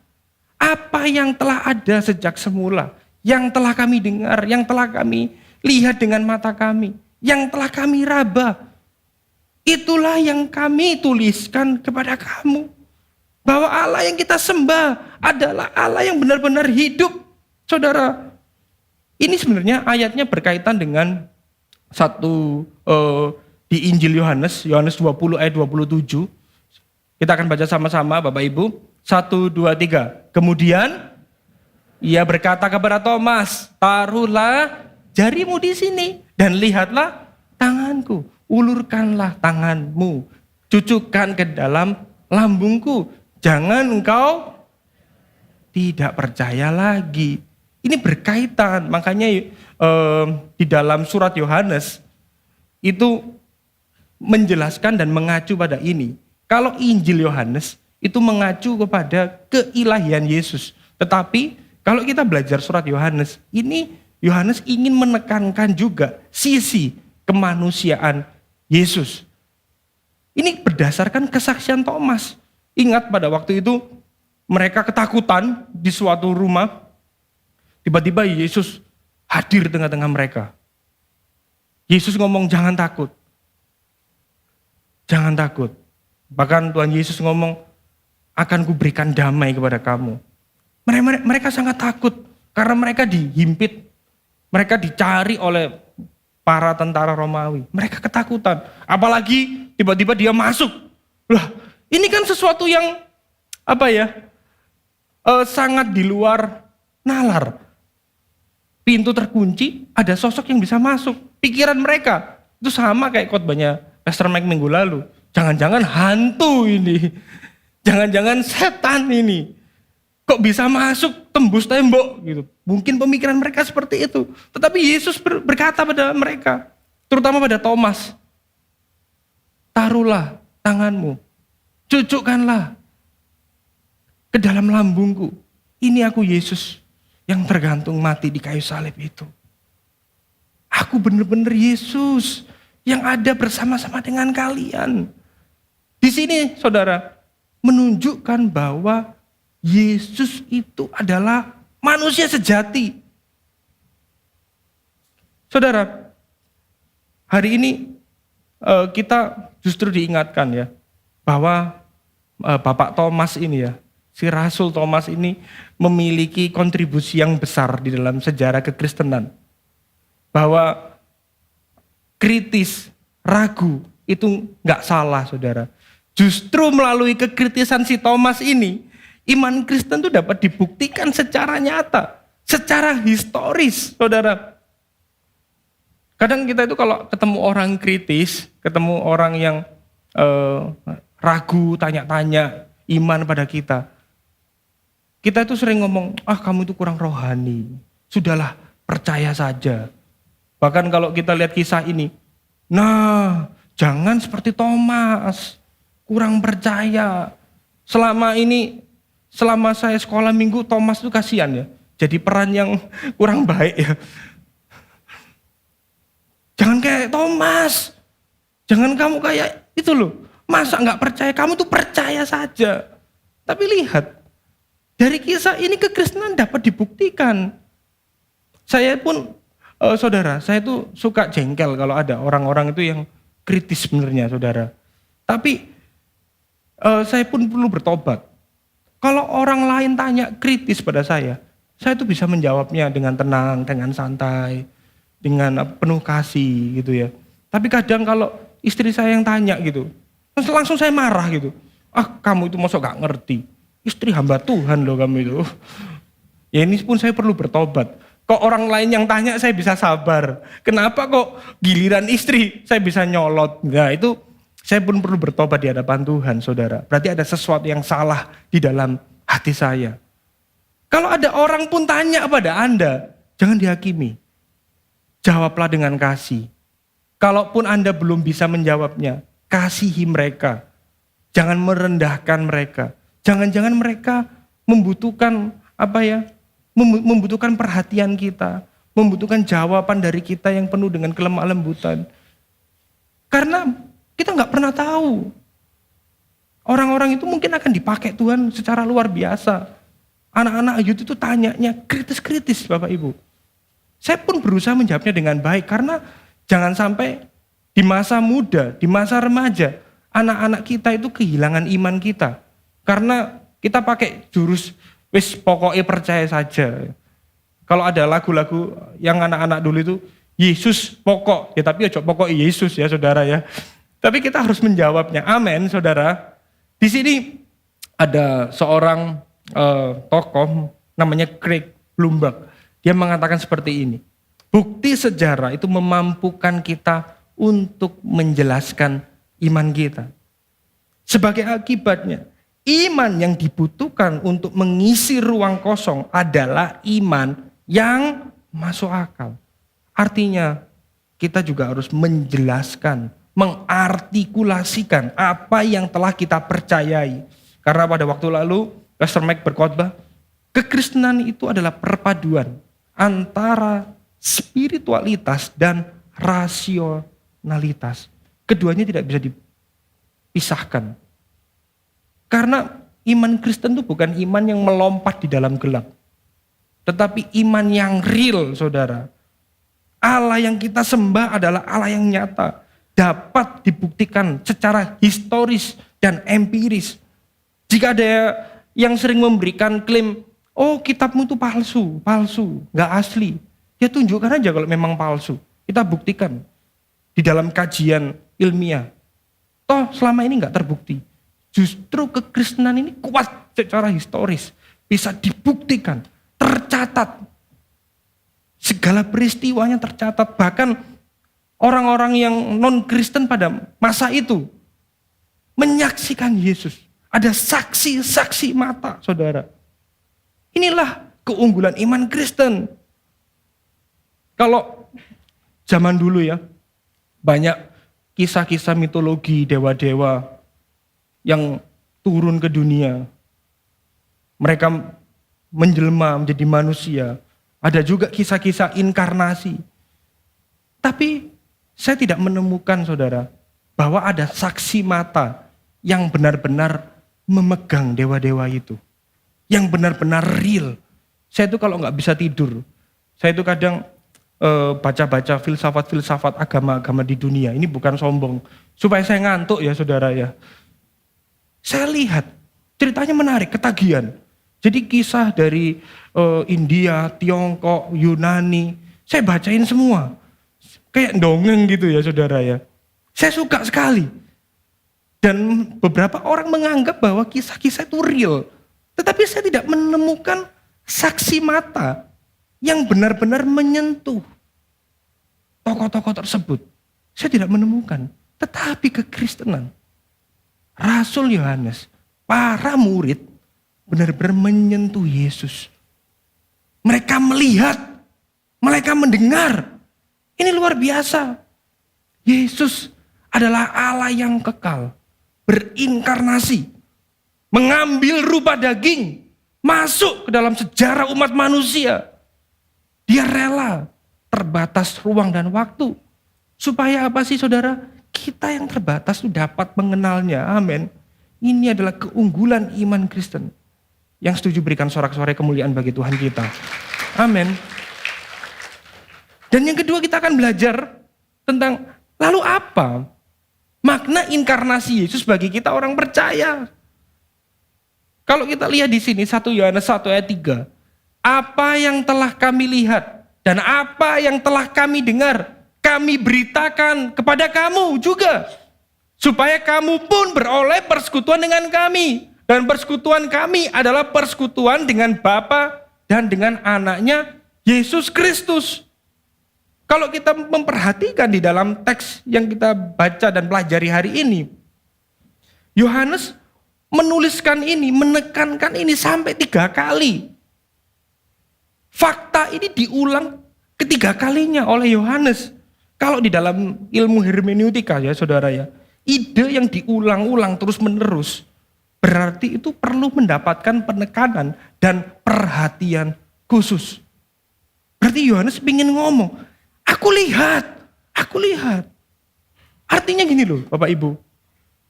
Apa yang telah ada sejak semula, yang telah kami dengar, yang telah kami lihat dengan mata kami, yang telah kami raba. Itulah yang kami tuliskan kepada kamu. Bahwa Allah yang kita sembah adalah Allah yang benar-benar hidup. Saudara, ini sebenarnya ayatnya berkaitan dengan satu di Injil Yohanes 20 ayat 27. Kita akan baca sama-sama Bapak Ibu. 1, 2, 3. Kemudian ia berkata kepada Thomas, taruhlah jarimu di sini dan lihatlah tanganku. Ulurkanlah tanganmu, cucukkan ke dalam lambungku. Jangan engkau tidak percaya lagi. Ini berkaitan, makanya di dalam surat Yohanes itu menjelaskan dan mengacu pada ini. Kalau Injil Yohanes itu mengacu kepada keilahian Yesus. Tetapi kalau kita belajar surat Yohanes, ini Yohanes ingin menekankan juga sisi kemanusiaan Yesus. Ini berdasarkan kesaksian Thomas. Ingat pada waktu itu mereka ketakutan di suatu rumah. Tiba-tiba Yesus hadir di tengah-tengah mereka. Yesus ngomong jangan takut. Jangan takut. Bahkan Tuhan Yesus ngomong akan kuberikan damai kepada kamu. Mereka sangat takut karena mereka dihimpit. Mereka dicari oleh para tentara Romawi. Mereka ketakutan. Apalagi tiba-tiba dia masuk. Lah, ini kan sesuatu yang sangat di luar nalar. Pintu terkunci, ada sosok yang bisa masuk. Pikiran mereka itu sama kayak khotbahnya Pastor Mike minggu lalu. Jangan-jangan hantu ini. Jangan-jangan setan ini. Kok bisa masuk tembus tembok gitu. Mungkin pemikiran mereka seperti itu. Tetapi Yesus berkata pada mereka, terutama pada Thomas, taruhlah tanganmu, cucukkanlah ke dalam lambungku. Ini aku Yesus yang tergantung mati di kayu salib itu. Aku benar-benar Yesus yang ada bersama-sama dengan kalian. Di sini saudara menunjukkan bahwa Yesus itu adalah manusia sejati. Saudara, hari ini kita justru diingatkan ya bahwa Bapak Thomas ini ya, si Rasul Thomas ini memiliki kontribusi yang besar di dalam sejarah kekristenan. Bahwa kritis, ragu itu nggak salah saudara. Justru melalui kekritisan si Thomas ini, iman Kristen itu dapat dibuktikan secara nyata, secara historis, saudara. Kadang kita itu kalau ketemu orang kritis, ketemu orang yang ragu, tanya-tanya iman pada kita itu sering ngomong, kamu itu kurang rohani, sudahlah percaya saja. Bahkan kalau kita lihat kisah ini, nah jangan seperti Thomas, kurang percaya. Selama saya sekolah minggu, Thomas itu kasihan ya. Jadi peran yang kurang baik ya. Jangan kayak Thomas. Jangan kamu kayak itu loh. Masa nggak percaya? Kamu tuh percaya saja. Tapi lihat, dari kisah ini kekristenan dapat dibuktikan. Saya pun, saudara, saya tuh suka jengkel kalau ada orang-orang itu yang kritis sebenarnya saudara. Tapi saya pun perlu bertobat. Kalau orang lain tanya kritis pada saya tuh bisa menjawabnya dengan tenang, dengan santai, dengan penuh kasih gitu ya. Tapi kadang kalau istri saya yang tanya gitu, langsung saya marah gitu. Kamu itu masuk gak ngerti. Istri hamba Tuhan loh kamu itu. Ya ini pun saya perlu bertobat. Kok orang lain yang tanya saya bisa sabar. Kenapa kok giliran istri saya bisa nyolot. Nah itu saya pun perlu bertobat di hadapan Tuhan saudara. Berarti ada sesuatu yang salah di dalam hati saya. Kalau ada orang pun tanya pada Anda, jangan dihakimi. Jawablah dengan kasih. Kalaupun Anda belum bisa menjawabnya, kasihi mereka. Jangan merendahkan mereka. Jangan-jangan mereka membutuhkan membutuhkan perhatian kita, membutuhkan jawaban dari kita yang penuh dengan kelemah lembutan. Karena kita nggak pernah tahu. Orang-orang itu mungkin akan dipakai Tuhan secara luar biasa. anak-anak youth itu tanyanya kritis-kritis Bapak Ibu. Saya pun berusaha menjawabnya dengan baik karena jangan sampai di masa muda, di masa remaja, anak-anak kita itu kehilangan iman kita. Karena kita pakai jurus wis pokoknya percaya saja. Kalau ada lagu-lagu yang anak-anak dulu itu Yesus pokok, ya tapi ya pokok Yesus ya saudara ya. Tapi kita harus menjawabnya. Amin saudara. Di sini ada seorang tokoh namanya Craig Blomberg. Dia mengatakan seperti ini. Bukti sejarah itu memampukan kita untuk menjelaskan iman kita. Sebagai akibatnya, iman yang dibutuhkan untuk mengisi ruang kosong adalah iman yang masuk akal. Artinya kita juga harus menjelaskan, mengartikulasikan apa yang telah kita percayai. Karena pada waktu lalu Pastor Mike berkhotbah, kekristenan itu adalah perpaduan antara spiritualitas dan rasionalitas. Keduanya tidak bisa dipisahkan. Karena iman Kristen itu bukan iman yang melompat di dalam gelap. Tetapi iman yang real, saudara. Allah yang kita sembah adalah Allah yang nyata. Dapat dibuktikan secara historis dan empiris. Jika ada yang sering memberikan klaim, oh kitabmu itu palsu, gak asli. Ya tunjukkan aja kalau memang palsu. Kita buktikan di dalam kajian ilmiah. Toh selama ini gak terbukti. Justru kekristenan ini kuat secara historis. Bisa dibuktikan, tercatat. Segala peristiwanya tercatat. Bahkan orang-orang yang non-Kristen pada masa itu menyaksikan Yesus. Ada saksi-saksi mata, saudara. Inilah keunggulan iman Kristen. Kalau zaman dulu ya, banyak kisah-kisah mitologi dewa-dewa yang turun ke dunia. Mereka menjelma menjadi manusia. Ada juga kisah-kisah inkarnasi. Tapi saya tidak menemukan, saudara, bahwa ada saksi mata yang benar-benar memegang dewa-dewa itu. Yang benar-benar real. Saya itu kalau nggak bisa tidur, saya itu kadang baca-baca filsafat-filsafat agama-agama di dunia. Ini bukan sombong. Supaya saya ngantuk ya saudara ya. Saya lihat, ceritanya menarik, ketagihan. Jadi kisah dari India, Tiongkok, Yunani, saya bacain semua. Kayak dongeng gitu ya saudara ya. Saya suka sekali. Dan beberapa orang menganggap bahwa kisah-kisah itu real. Tetapi saya tidak menemukan saksi mata yang benar-benar menyentuh tokoh-tokoh tersebut. Saya tidak menemukan. Tetapi kekristenan, Rasul Yohanes, para murid benar-benar menyentuh Yesus. Mereka melihat, mereka mendengar. Ini luar biasa. Yesus adalah Allah yang kekal, berinkarnasi, mengambil rupa daging, masuk ke dalam sejarah umat manusia. Dia rela terbatas ruang dan waktu. Supaya apa sih saudara? Kita yang terbatas itu dapat mengenalnya. Amin. Ini adalah keunggulan iman Kristen. Yang setuju berikan sorak-sorai kemuliaan bagi Tuhan kita. Amin. Dan yang kedua kita akan belajar tentang lalu apa makna inkarnasi Yesus bagi kita orang percaya. Kalau kita lihat di sini 1 Yohanes 1 ayat 3. Apa yang telah kami lihat dan apa yang telah kami dengar, kami beritakan kepada kamu juga. Supaya kamu pun beroleh persekutuan dengan kami. Dan persekutuan kami adalah persekutuan dengan Bapa dan dengan anaknya Yesus Kristus. Kalau kita memperhatikan di dalam teks yang kita baca dan pelajari hari ini, Yohanes menuliskan ini, menekankan ini sampai 3 kali. Fakta ini diulang ketiga kalinya oleh Yohanes. Kalau di dalam ilmu hermeneutika ya saudara ya, ide yang diulang-ulang terus-menerus, berarti itu perlu mendapatkan penekanan dan perhatian khusus. Berarti Yohanes ingin ngomong, aku lihat. Artinya gini loh Bapak Ibu,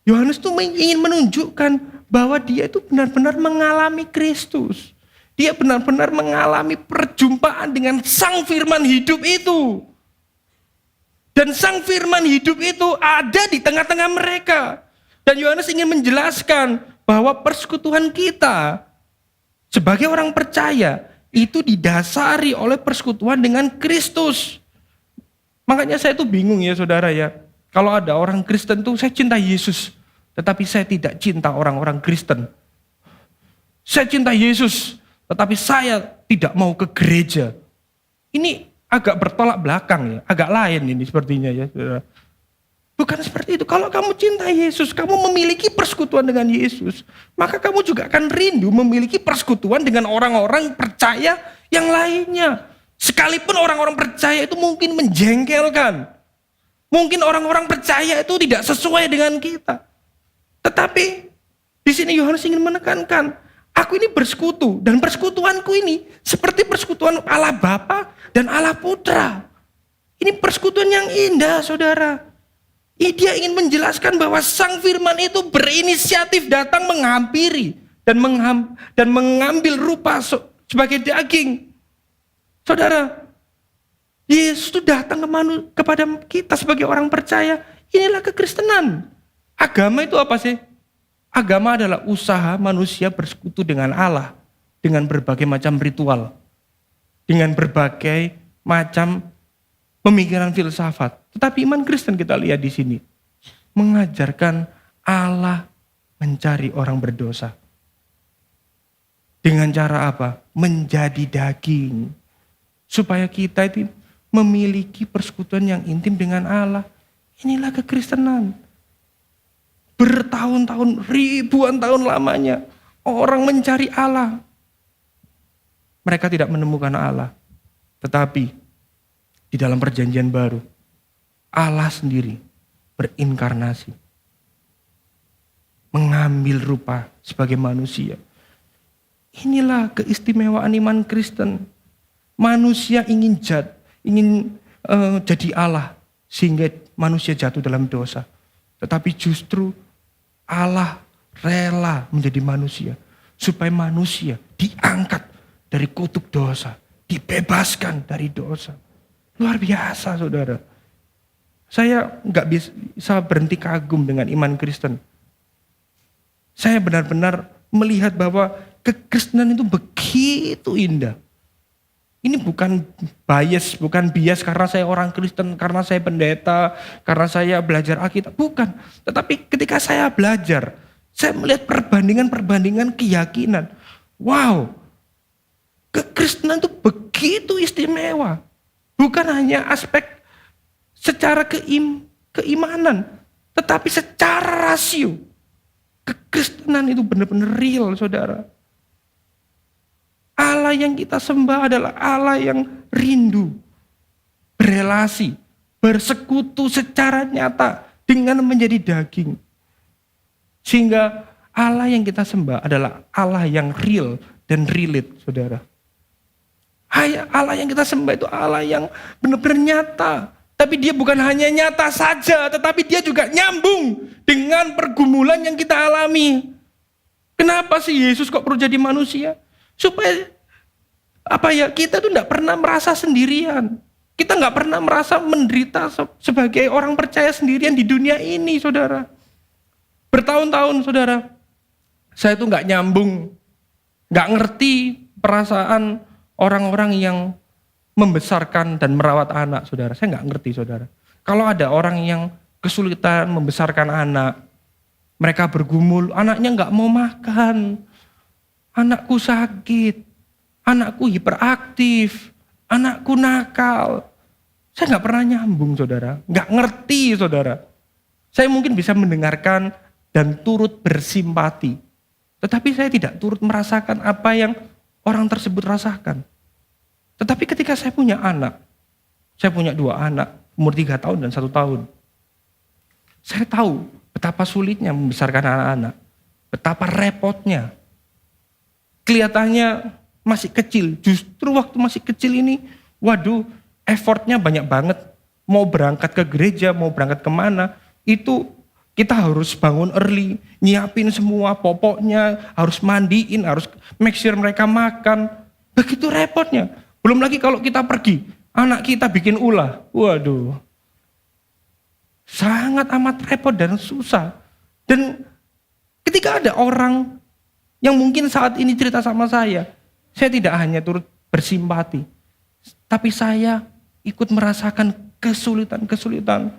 Yohanes tuh ingin menunjukkan bahwa dia itu benar-benar mengalami Kristus. Dia benar-benar mengalami perjumpaan dengan Sang Firman hidup itu. Dan Sang Firman hidup itu ada di tengah-tengah mereka. Dan Yohanes ingin menjelaskan bahwa persekutuan kita sebagai orang percaya itu didasari oleh persekutuan dengan Kristus. Makanya saya tuh bingung ya saudara ya. Kalau ada orang Kristen tuh, saya cinta Yesus. Tetapi saya tidak cinta orang-orang Kristen. Saya cinta Yesus, tetapi saya tidak mau ke gereja. Ini agak bertolak belakang ya. Agak lain ini sepertinya ya saudara. Bukan seperti itu. Kalau kamu cinta Yesus, kamu memiliki persekutuan dengan Yesus, maka kamu juga akan rindu memiliki persekutuan dengan orang-orang percaya yang lainnya. Sekalipun orang-orang percaya itu mungkin menjengkelkan. Mungkin orang-orang percaya itu tidak sesuai dengan kita. Tetapi di sini Yohanes ingin menekankan, aku ini bersekutu dan persekutuanku ini seperti persekutuan Allah Bapa dan Allah Putra. Ini persekutuan yang indah, saudara. Dia ingin menjelaskan bahwa Sang Firman itu berinisiatif datang menghampiri dan mengambil rupa sebagai daging. Saudara, Yesus itu datang kepada kita sebagai orang percaya. Inilah kekristenan. Agama itu apa sih? Agama adalah usaha manusia bersekutu dengan Allah dengan berbagai macam ritual, dengan berbagai macam pemikiran filsafat. Tetapi iman Kristen kita lihat di sini mengajarkan Allah mencari orang berdosa. Dengan cara apa? Menjadi daging. Supaya kita itu memiliki persekutuan yang intim dengan Allah. Inilah kekristenan. Bertahun-tahun, ribuan tahun lamanya orang mencari Allah. Mereka tidak menemukan Allah. Tetapi di dalam perjanjian baru, Allah sendiri berinkarnasi. Mengambil rupa sebagai manusia. Inilah keistimewaan iman Kristen. Manusia ingin jadi Allah sehingga manusia jatuh dalam dosa. Tetapi justru Allah rela menjadi manusia supaya manusia diangkat dari kutuk dosa, dibebaskan dari dosa. Luar biasa, saudara. Saya nggak bisa berhenti kagum dengan iman Kristen. Saya benar-benar melihat bahwa kekristenan itu begitu indah. Ini bukan bias karena saya orang Kristen, karena saya pendeta, karena saya belajar Alkitab. Bukan. Tetapi ketika saya belajar, saya melihat perbandingan keyakinan. Wow, kekristenan itu begitu istimewa. Bukan hanya aspek secara keimanan, tetapi secara rasio. Kekristenan itu benar-benar real, saudara. Allah yang kita sembah adalah Allah yang rindu, berelasi, bersekutu secara nyata dengan menjadi daging. Sehingga Allah yang kita sembah adalah Allah yang real dan relate, saudara. Allah yang kita sembah itu Allah yang benar-benar nyata. Tapi dia bukan hanya nyata saja, tetapi dia juga nyambung dengan pergumulan yang kita alami. Kenapa sih Yesus kok perlu jadi manusia? Supaya kita tuh tidak pernah merasa sendirian. Kita nggak pernah merasa menderita sebagai orang percaya sendirian di dunia ini, saudara. Bertahun-tahun, saudara, saya tuh nggak nyambung, nggak ngerti perasaan orang-orang yang membesarkan dan merawat anak, saudara. Saya nggak ngerti, saudara. Kalau ada orang yang kesulitan membesarkan anak, mereka bergumul, anaknya nggak mau makan. Anakku sakit, anakku hiperaktif, anakku nakal. Saya nggak pernah nyambung, saudara. Nggak ngerti, saudara. Saya mungkin bisa mendengarkan dan turut bersimpati. Tetapi saya tidak turut merasakan apa yang orang tersebut rasakan. Tetapi ketika saya punya anak, saya punya 2 anak, umur 3 tahun dan 1 tahun. Saya tahu betapa sulitnya membesarkan anak-anak. Betapa repotnya. Kelihatannya masih kecil, justru waktu masih kecil ini, waduh, effortnya banyak banget. Mau berangkat ke gereja, mau berangkat kemana, itu Kita harus bangun early, nyiapin semua popoknya, harus mandiin, harus make sure mereka makan. Begitu repotnya. Belum lagi kalau kita pergi, anak kita bikin ulah. Waduh. Sangat amat repot dan susah. Dan ketika ada orang yang mungkin saat ini cerita sama saya tidak hanya turut bersimpati, tapi saya ikut merasakan kesulitan-kesulitan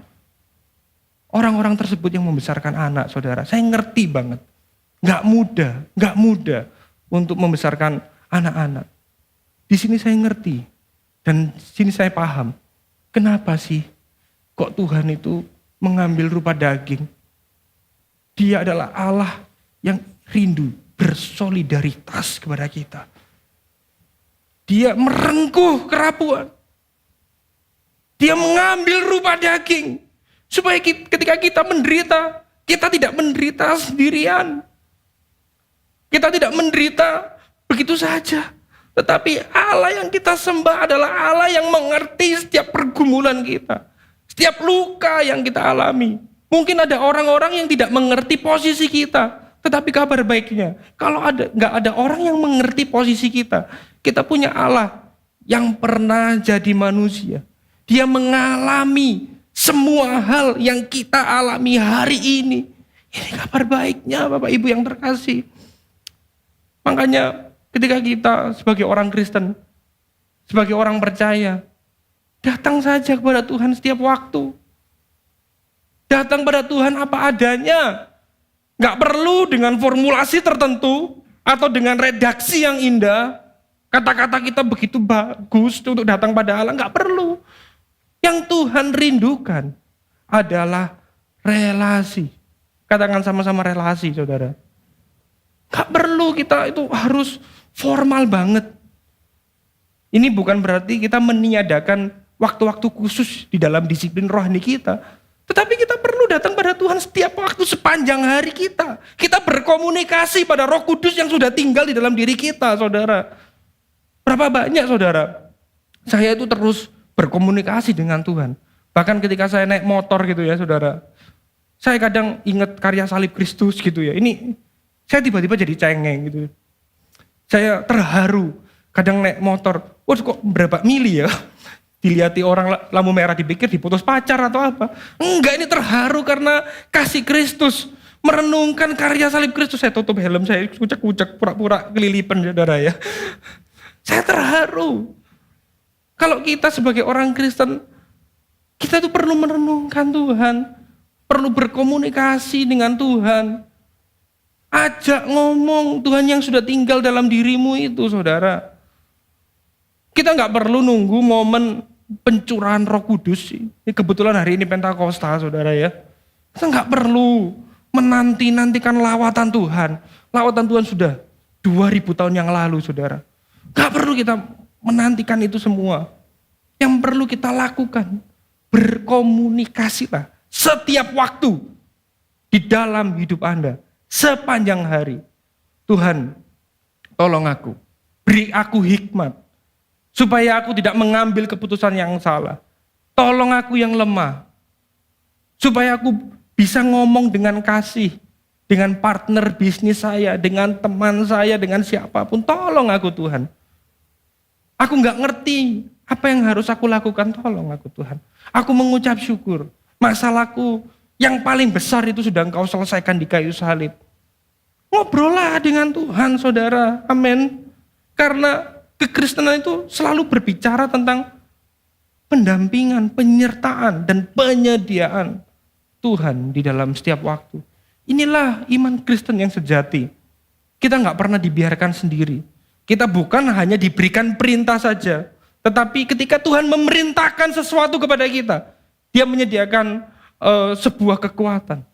orang-orang tersebut yang membesarkan anak, saudara. Saya ngerti banget. Gak mudah untuk membesarkan anak-anak. Di sini saya ngerti. Dan di sini saya paham. Kenapa sih kok Tuhan itu mengambil rupa daging? Dia adalah Allah yang rindu bersolidaritas kepada kita. Dia merengkuh kerapuan. Dia mengambil rupa daging. Supaya ketika kita menderita, kita tidak menderita sendirian. Kita tidak menderita begitu saja. Tetapi Allah yang kita sembah adalah Allah yang mengerti setiap pergumulan kita. Setiap luka yang kita alami. Mungkin ada orang-orang yang tidak mengerti posisi kita. Tetapi kabar baiknya, kalau nggak ada orang yang mengerti posisi kita, kita punya Allah yang pernah jadi manusia. Dia mengalami semua hal yang kita alami hari ini. Ini kabar baiknya Bapak Ibu yang terkasih. Makanya ketika kita sebagai orang Kristen, sebagai orang percaya, datang saja kepada Tuhan setiap waktu. Datang pada Tuhan apa adanya. Gak perlu dengan formulasi tertentu atau dengan redaksi yang indah. Kata-kata kita begitu bagus untuk datang pada Allah. Gak perlu. Yang Tuhan rindukan adalah relasi. Katakan sama-sama relasi, saudara. Gak perlu kita itu harus formal banget. Ini bukan berarti kita meniadakan waktu-waktu khusus di dalam disiplin rohani kita. Tetapi kita perlu datang pada Tuhan setiap waktu sepanjang hari kita. Kita berkomunikasi pada Roh Kudus yang sudah tinggal di dalam diri kita, saudara. Berapa banyak, saudara? Saya itu terus berkomunikasi dengan Tuhan. Bahkan ketika saya naik motor gitu ya, saudara. Saya kadang ingat karya salib Kristus gitu ya. Ini saya tiba-tiba jadi cengeng gitu. Saya terharu. Kadang naik motor, waduh kok berapa mili ya? Dilihati orang lampu merah dipikir diputus pacar atau apa. Enggak, ini terharu karena kasih Kristus. Merenungkan karya salib Kristus. Saya tutup helm, saya kucek-kucek, pura-pura kelilipan, saudara ya. Saya terharu. Kalau kita sebagai orang Kristen, kita tuh perlu merenungkan Tuhan. Perlu berkomunikasi dengan Tuhan. Ajak ngomong Tuhan yang sudah tinggal dalam dirimu itu, saudara. Kita nggak perlu nunggu momen pencurahan Roh Kudus. Ini kebetulan hari ini Pentakosta, saudara ya. Kita nggak perlu menanti-nantikan lawatan Tuhan. Lawatan Tuhan sudah 2000 tahun yang lalu, saudara. Nggak perlu kita menantikan itu semua. Yang perlu kita lakukan, berkomunikasilah setiap waktu di dalam hidup Anda, sepanjang hari. Tuhan, tolong aku, beri aku hikmat, supaya aku tidak mengambil keputusan yang salah. Tolong aku yang lemah, supaya aku bisa ngomong dengan kasih, dengan partner bisnis saya, dengan teman saya, dengan siapapun. Tolong aku Tuhan. Aku gak ngerti apa yang harus aku lakukan, tolong aku Tuhan. Aku mengucap syukur, masalahku yang paling besar itu sudah Engkau selesaikan di kayu salib. Ngobrollah dengan Tuhan, saudara, amin. Karena kekristenan itu selalu berbicara tentang pendampingan, penyertaan, dan penyediaan Tuhan di dalam setiap waktu. Inilah iman Kristen yang sejati. Kita gak pernah dibiarkan sendiri. Kita bukan hanya diberikan perintah saja, tetapi ketika Tuhan memerintahkan sesuatu kepada kita, Dia menyediakan sebuah kekuatan.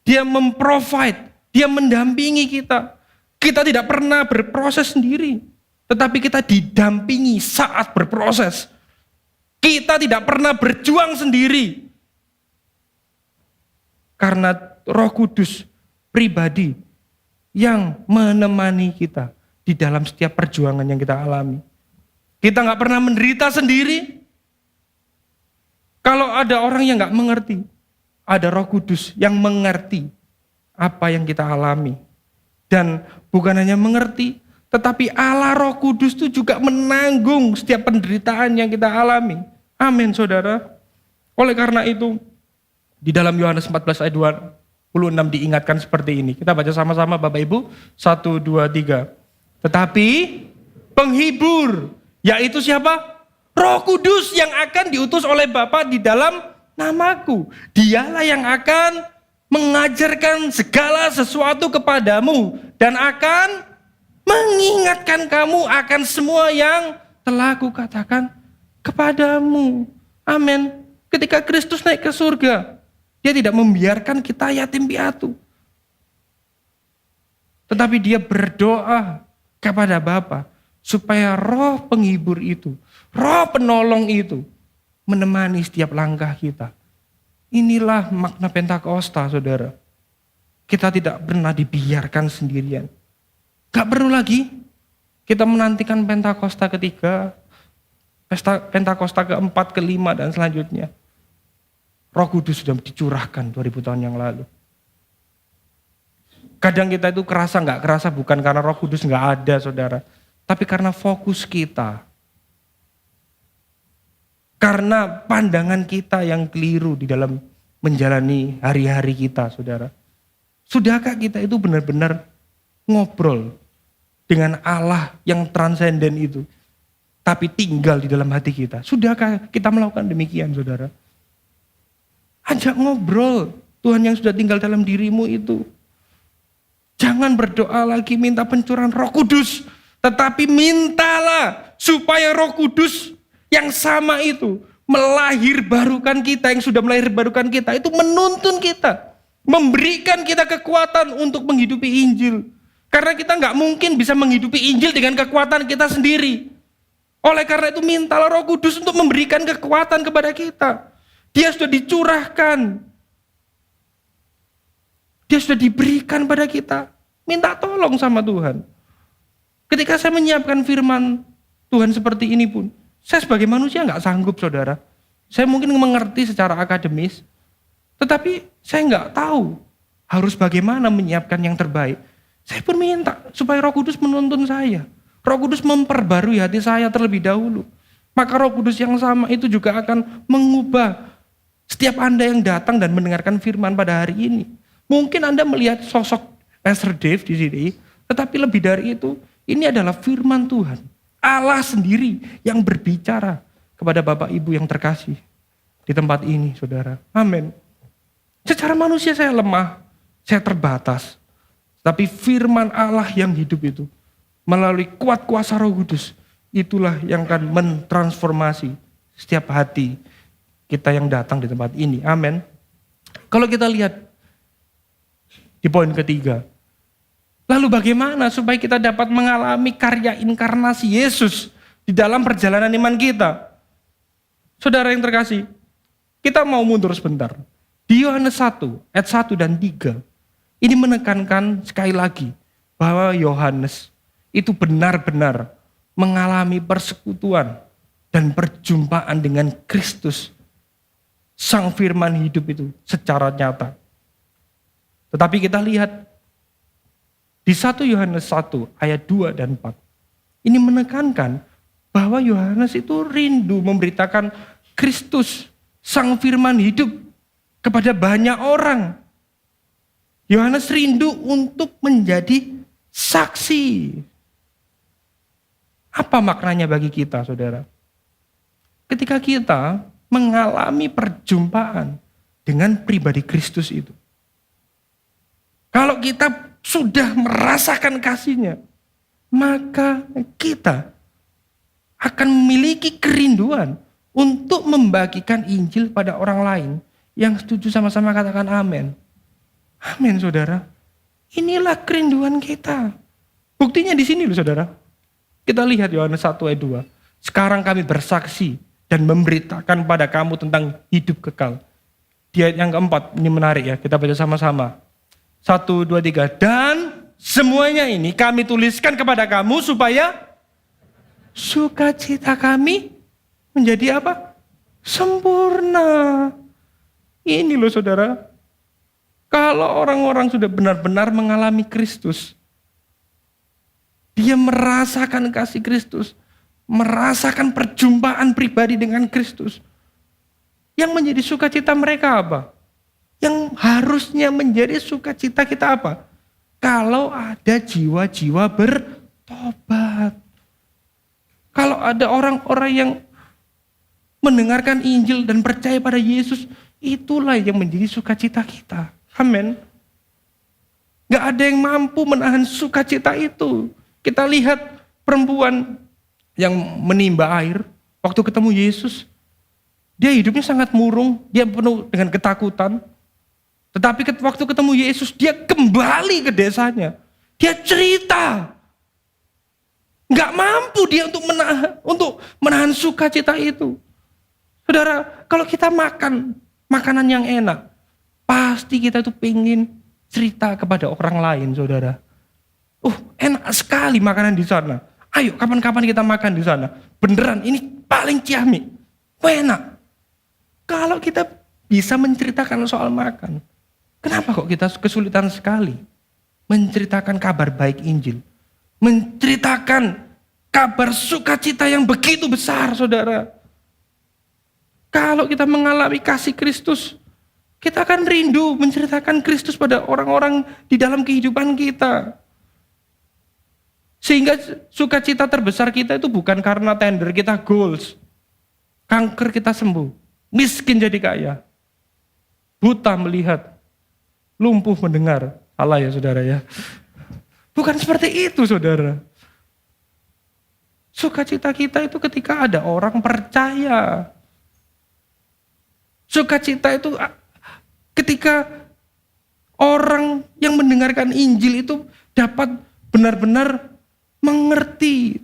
Dia memprovide, Dia mendampingi kita. Kita tidak pernah berproses sendiri, tetapi kita didampingi saat berproses. Kita tidak pernah berjuang sendiri. Karena Roh Kudus pribadi yang menemani kita di dalam setiap perjuangan yang kita alami. Kita gak pernah menderita sendiri. Kalau ada orang yang gak mengerti, ada Roh Kudus yang mengerti apa yang kita alami. Dan bukan hanya mengerti, tetapi Allah Roh Kudus itu juga menanggung setiap penderitaan yang kita alami. Amin, saudara. Oleh karena itu, di dalam Yohanes 14 ayat 26 diingatkan seperti ini. Kita baca sama-sama Bapak Ibu. 1, 2, 3. Tetapi penghibur, yaitu siapa? Roh Kudus yang akan diutus oleh Bapa di dalam namaku. Dialah yang akan mengajarkan segala sesuatu kepadamu dan akan mengingatkan kamu akan semua yang telah kukatakan kepadamu. Amin. Ketika Kristus naik ke surga, dia tidak membiarkan kita yatim piatu. Tetapi dia berdoa kepada Bapa supaya roh penghibur itu, roh penolong itu menemani setiap langkah kita. Inilah makna Pentakosta, saudara. Kita tidak pernah dibiarkan sendirian. Gak perlu lagi kita menantikan Pentakosta ketiga, Pentakosta keempat, kelima, dan selanjutnya. Roh Kudus sudah dicurahkan 2000 tahun yang lalu. Kadang kita itu kerasa gak kerasa bukan karena Roh Kudus gak ada, saudara. Tapi karena fokus kita. Karena pandangan kita yang keliru di dalam menjalani hari-hari kita, saudara. Sudahkah kita itu benar-benar ngobrol dengan Allah yang transenden itu, tapi tinggal di dalam hati kita? Sudahkah kita melakukan demikian, saudara? Ajak ngobrol Tuhan yang sudah tinggal dalam dirimu itu. Jangan berdoa lagi minta pencurahan Roh Kudus, tetapi mintalah supaya Roh Kudus yang sama itu melahirbarukan kita, yang sudah melahirbarukan kita, itu menuntun kita, memberikan kita kekuatan untuk menghidupi Injil. Karena kita nggak mungkin bisa menghidupi Injil dengan kekuatan kita sendiri. Oleh karena itu mintalah Roh Kudus untuk memberikan kekuatan kepada kita. Dia sudah dicurahkan. Dia sudah diberikan pada kita. Minta tolong sama Tuhan. Ketika saya menyiapkan firman Tuhan seperti ini pun, saya sebagai manusia nggak sanggup, saudara. Saya mungkin mengerti secara akademis, tetapi saya nggak tahu harus bagaimana menyiapkan yang terbaik. Saya pun minta supaya Roh Kudus menuntun saya. Roh Kudus memperbarui hati saya terlebih dahulu. Maka Roh Kudus yang sama itu juga akan mengubah setiap Anda yang datang dan mendengarkan firman pada hari ini. Mungkin Anda melihat sosok Pastor Dave di sini, tetapi lebih dari itu, ini adalah firman Tuhan. Allah sendiri yang berbicara kepada Bapak Ibu yang terkasih di tempat ini, saudara. Amin. Secara manusia saya lemah, saya terbatas. Tapi firman Allah yang hidup itu, melalui kuat kuasa Roh Kudus, itulah yang akan mentransformasi setiap hati kita yang datang di tempat ini. Amin. Kalau kita lihat di poin ketiga, lalu bagaimana supaya kita dapat mengalami karya inkarnasi Yesus di dalam perjalanan iman kita? Saudara yang terkasih, kita mau mundur sebentar. Di Yohanes 1, ayat 1 dan 3, ini menekankan sekali lagi bahwa Yohanes itu benar-benar mengalami persekutuan dan perjumpaan dengan Kristus, Sang Firman hidup itu secara nyata. Tetapi kita lihat di 1 Yohanes 1 ayat 2 dan 4. Ini menekankan bahwa Yohanes itu rindu memberitakan Kristus, Sang Firman hidup kepada banyak orang. Yohanes rindu untuk menjadi saksi. Apa maknanya bagi kita, saudara? Ketika kita mengalami perjumpaan dengan pribadi Kristus itu. Kalau kita sudah merasakan kasih-Nya, maka kita akan memiliki kerinduan untuk membagikan Injil pada orang lain. Yang setuju sama-sama katakan amin. Amin, saudara. Inilah kerinduan kita. Buktinya di sini loh, saudara. Kita lihat Yohanes 1 ayat 2. Sekarang kami bersaksi dan memberitakan pada kamu tentang hidup kekal. Di ayat yang keempat, ini menarik ya, kita baca sama-sama. 1, 2, 3. Dan semuanya ini kami tuliskan kepada kamu supaya sukacita kami menjadi apa? Sempurna. Ini loh saudara, kalau orang-orang sudah benar-benar mengalami Kristus, dia merasakan kasih Kristus, merasakan perjumpaan pribadi dengan Kristus. Yang menjadi sukacita mereka apa? Yang harusnya menjadi sukacita kita apa? Kalau ada jiwa-jiwa bertobat. Kalau ada orang-orang yang mendengarkan Injil dan percaya pada Yesus, itulah yang menjadi sukacita kita. Amin. Gak ada yang mampu menahan sukacita itu. Kita lihat perempuan yang menimba air waktu ketemu Yesus. Dia hidupnya sangat murung, dia penuh dengan ketakutan. Tetapi waktu ketemu Yesus, dia kembali ke desanya. Dia cerita. Gak mampu dia untuk menahan sukacita itu. Saudara, kalau kita makan makanan yang enak, pasti kita tuh pengen cerita kepada orang lain, saudara. Enak sekali makanan di sana. Ayo, kapan-kapan kita makan di sana. Beneran, ini paling ciamik. Enak. Kalau kita bisa menceritakan soal makan, kenapa kok kita kesulitan sekali menceritakan kabar baik Injil? Menceritakan kabar sukacita yang begitu besar, saudara. Kalau kita mengalami kasih Kristus, kita akan rindu menceritakan Kristus pada orang-orang di dalam kehidupan kita. Sehingga sukacita terbesar kita itu bukan karena tender kita goals. Kanker kita sembuh, miskin jadi kaya, buta melihat, lumpuh mendengar. Salah ya saudara ya. Bukan seperti itu saudara. Sukacita kita itu ketika ada orang percaya. Sukacita itu ketika orang yang mendengarkan Injil itu dapat benar-benar mengerti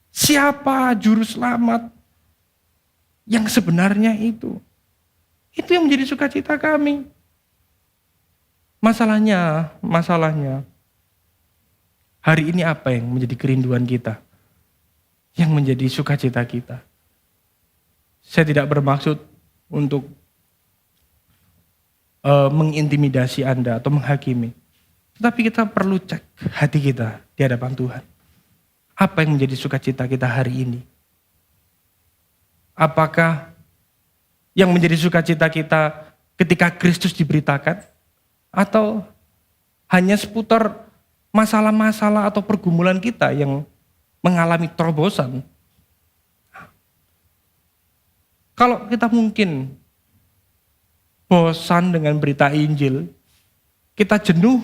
siapa juru selamat yang sebenarnya itu. Itu yang menjadi sukacita kami. Masalahnya, hari ini apa yang menjadi kerinduan kita? Yang menjadi sukacita kita? Saya tidak bermaksud untuk mengintimidasi Anda atau menghakimi. Tetapi kita perlu cek hati kita di hadapan Tuhan. Apa yang menjadi sukacita kita hari ini? Apakah yang menjadi sukacita kita ketika Kristus diberitakan? Atau hanya seputar masalah-masalah atau pergumulan kita yang mengalami terobosan? Kalau kita mungkin bosan dengan berita Injil, kita jenuh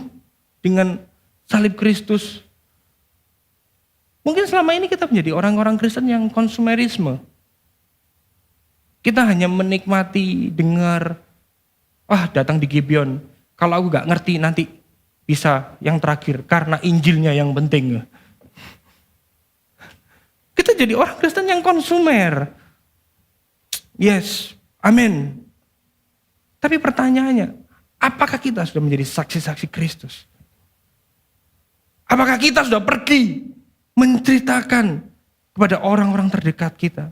dengan salib Kristus, mungkin selama ini kita menjadi orang-orang Kristen yang konsumerisme. Kita hanya menikmati, dengar, datang di Gibeon. Kalau aku gak ngerti nanti bisa yang terakhir, karena Injilnya yang penting. Kita jadi orang Kristen yang konsumer. Yes, amin. Tapi pertanyaannya, apakah kita sudah menjadi saksi-saksi Kristus? Apakah kita sudah pergi menceritakan kepada orang-orang terdekat kita?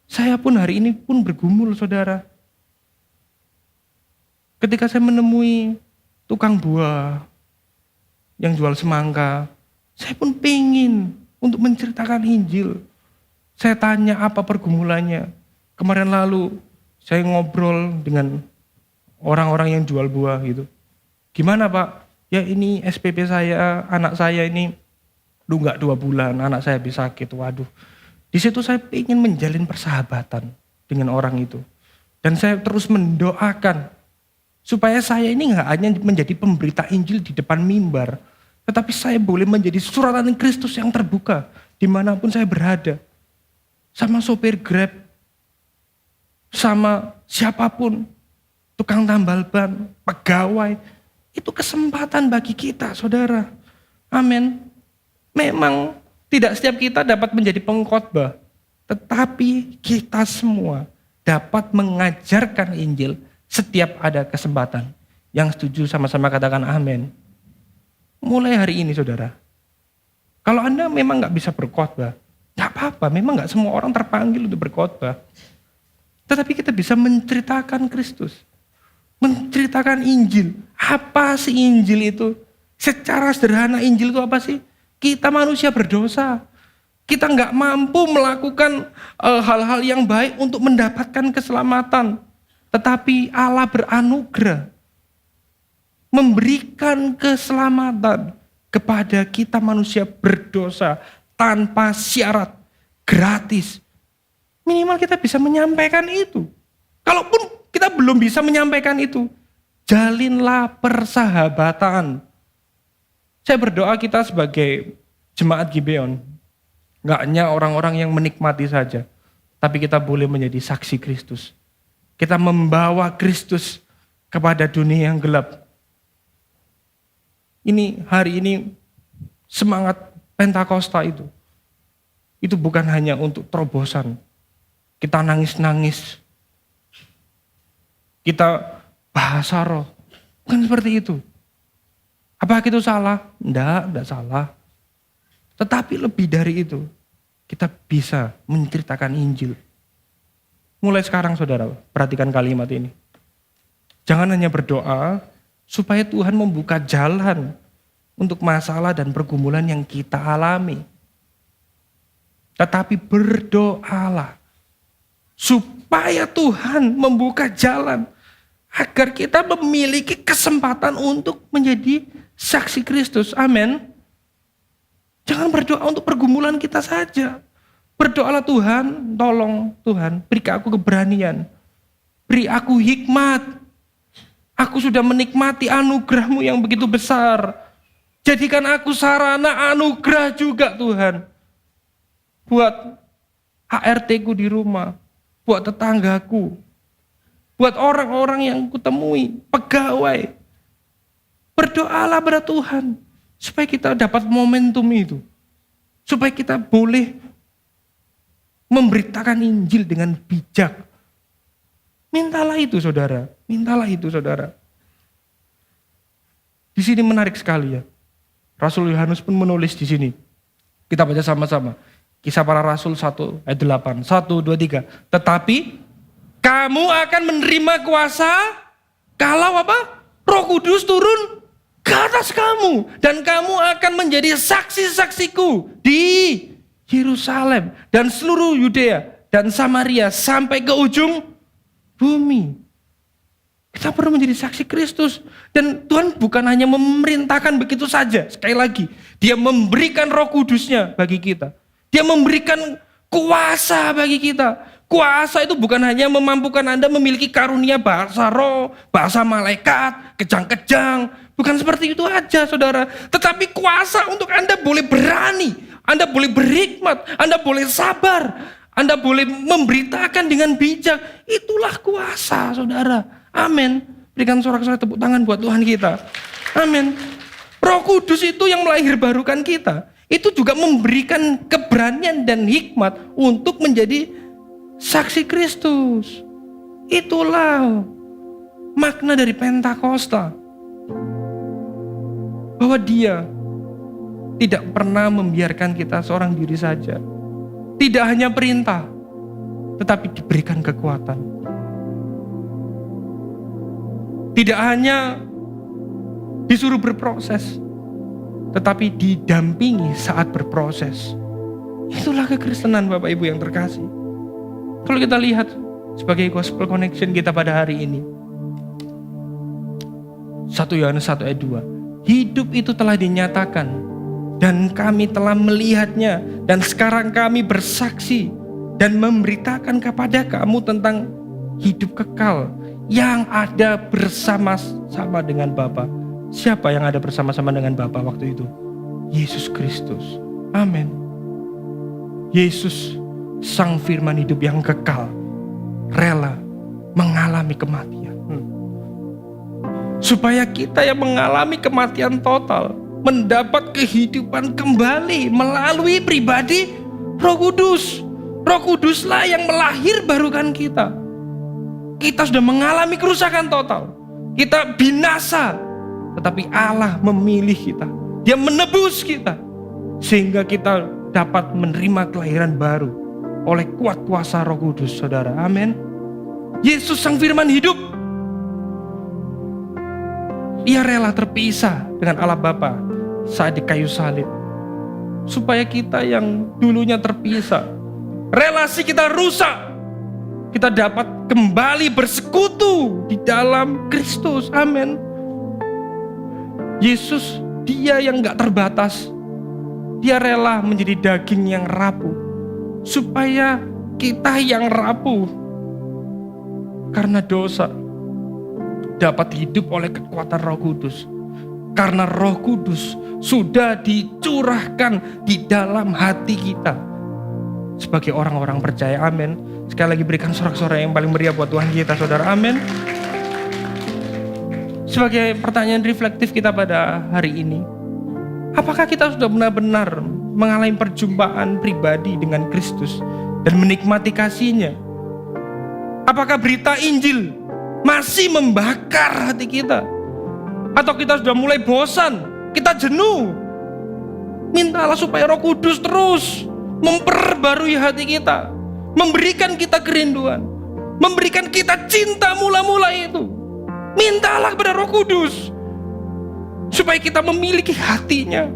Saya pun hari ini pun bergumul, saudara. Ketika saya menemui tukang buah yang jual semangka, saya pun pengen untuk menceritakan Injil. Saya tanya apa pergumulannya. Kemarin lalu saya ngobrol dengan orang-orang yang jual buah gitu. Gimana Pak? Ya ini SPP saya, anak saya ini nunggak 2 bulan, anak saya habis sakit. Waduh. Di situ saya ingin menjalin persahabatan dengan orang itu. Dan saya terus mendoakan supaya saya ini nggak hanya menjadi pemberita Injil di depan mimbar, tetapi saya boleh menjadi suratan Kristus yang terbuka dimanapun saya berada. Sama sopir Grab, sama siapapun, tukang tambal ban, pegawai, itu kesempatan bagi kita, saudara. Amin. Memang tidak setiap kita dapat menjadi pengkhotbah, tetapi kita semua dapat mengajarkan Injil setiap ada kesempatan. Yang setuju sama-sama katakan amin. Mulai hari ini saudara, kalau Anda memang gak bisa berkhotbah, gak apa-apa, memang gak semua orang terpanggil untuk berkhotbah. Tetapi kita bisa menceritakan Kristus. Menceritakan Injil. Apa sih Injil itu? Secara sederhana Injil itu apa sih? Kita manusia berdosa. Kita nggak mampu melakukan hal-hal yang baik untuk mendapatkan keselamatan. Tetapi Allah beranugerah. Memberikan keselamatan kepada kita manusia berdosa. Tanpa syarat. Gratis. Minimal kita bisa menyampaikan itu. Kalaupun kita belum bisa menyampaikan itu, jalinlah persahabatan. Saya berdoa kita sebagai jemaat Gibeon, nggak hanya orang-orang yang menikmati saja, tapi kita boleh menjadi saksi Kristus. Kita membawa Kristus kepada dunia yang gelap. Hari ini semangat Pentakosta itu bukan hanya untuk terobosan. Kita nangis-nangis. Kita bahasa roh. Bukan seperti itu. Apakah itu salah? Enggak salah. Tetapi lebih dari itu, kita bisa menceritakan Injil. Mulai sekarang saudara, perhatikan kalimat ini. Jangan hanya berdoa supaya Tuhan membuka jalan untuk masalah dan pergumulan yang kita alami. Tetapi berdoalah supaya Tuhan membuka jalan agar kita memiliki kesempatan untuk menjadi saksi Kristus. Amin. Jangan berdoa untuk pergumulan kita saja. Berdoalah, Tuhan, tolong Tuhan, beri aku keberanian. Beri aku hikmat. Aku sudah menikmati anugerah-Mu yang begitu besar. Jadikan aku sarana anugerah juga Tuhan. Buat ART-ku di rumah, buat tetanggaku, buat orang-orang yang kutemui, pegawai. Berdoalah pada Tuhan, supaya kita dapat momentum itu. Supaya kita boleh memberitakan Injil dengan bijak. Mintalah itu saudara, mintalah itu saudara. Di sini menarik sekali ya. Rasul Yohanes pun menulis di sini. Kita baca sama-sama. Kisah Para Rasul 1 ayat 8. 1, 2, 3. Tetapi kamu akan menerima kuasa kalau apa? Roh Kudus turun ke atas kamu. Dan kamu akan menjadi saksi-saksiku di Yerusalem dan seluruh Yudea dan Samaria sampai ke ujung bumi. Kita perlu menjadi saksi Kristus. Dan Tuhan bukan hanya memerintahkan begitu saja. Sekali lagi, Dia memberikan Roh Kudusnya bagi kita. Dia memberikan kuasa bagi kita. Kuasa itu bukan hanya memampukan Anda memiliki karunia bahasa roh, bahasa malaikat, kejang-kejang. Bukan seperti itu aja saudara. Tetapi kuasa untuk Anda boleh berani. Anda boleh berhikmat. Anda boleh sabar. Anda boleh memberitakan dengan bijak. Itulah kuasa saudara. Amin. Berikan sorak-sorai tepuk tangan buat Tuhan kita. Amin. Roh Kudus itu yang melahirbarukan kita. Itu juga memberikan keberanian dan hikmat untuk menjadi saksi Kristus. Itulah makna dari Pentakosta. Bahwa Dia tidak pernah membiarkan kita seorang diri saja. Tidak hanya perintah, tetapi diberikan kekuatan. Tidak hanya disuruh berproses, tetapi didampingi saat berproses. Itulah kekristenan Bapak Ibu yang terkasih. Kalau kita lihat sebagai gospel connection kita pada hari ini, 1 Yohanes 1 ayat 2. Hidup itu telah dinyatakan dan kami telah melihatnya dan sekarang kami bersaksi dan memberitakan kepada kamu tentang hidup kekal yang ada bersama-sama dengan Bapa. Siapa yang ada bersama-sama dengan Bapa waktu itu? Yesus Kristus. Amin. Yesus, Sang Firman hidup yang kekal, rela mengalami kematian. Supaya kita yang mengalami kematian total, mendapat kehidupan kembali melalui pribadi Roh Kudus. Roh Kuduslah yang melahirbarukan kita. Kita sudah mengalami kerusakan total. Kita binasa. Tetapi Allah memilih kita. Dia menebus kita. Sehingga kita dapat menerima kelahiran baru oleh kuat kuasa Roh Kudus, saudara. Amin. Yesus sang firman hidup. Dia rela terpisah dengan Allah Bapa saat di kayu salib. Supaya kita yang dulunya terpisah, relasi kita rusak, kita dapat kembali bersekutu di dalam Kristus. Amin. Yesus, dia yang gak terbatas. Dia rela menjadi daging yang rapuh, supaya kita yang rapuh karena dosa dapat hidup oleh kekuatan Roh Kudus. Karena Roh Kudus sudah dicurahkan di dalam hati kita sebagai orang-orang percaya. Amin. Sekali lagi berikan sorak-sorai yang paling meriah buat Tuhan kita, saudara. Amin. Sebagai pertanyaan reflektif kita pada hari ini, apakah kita sudah benar-benar mengalami perjumpaan pribadi dengan Kristus dan menikmati kasih-Nya? Apakah berita Injil masih membakar hati kita? Atau kita sudah mulai bosan, kita jenuh? Mintalah supaya Roh Kudus terus memperbarui hati kita, memberikan kita kerinduan, memberikan kita cinta mula-mula itu. Mintalah kepada Roh Kudus supaya kita memiliki hatinya,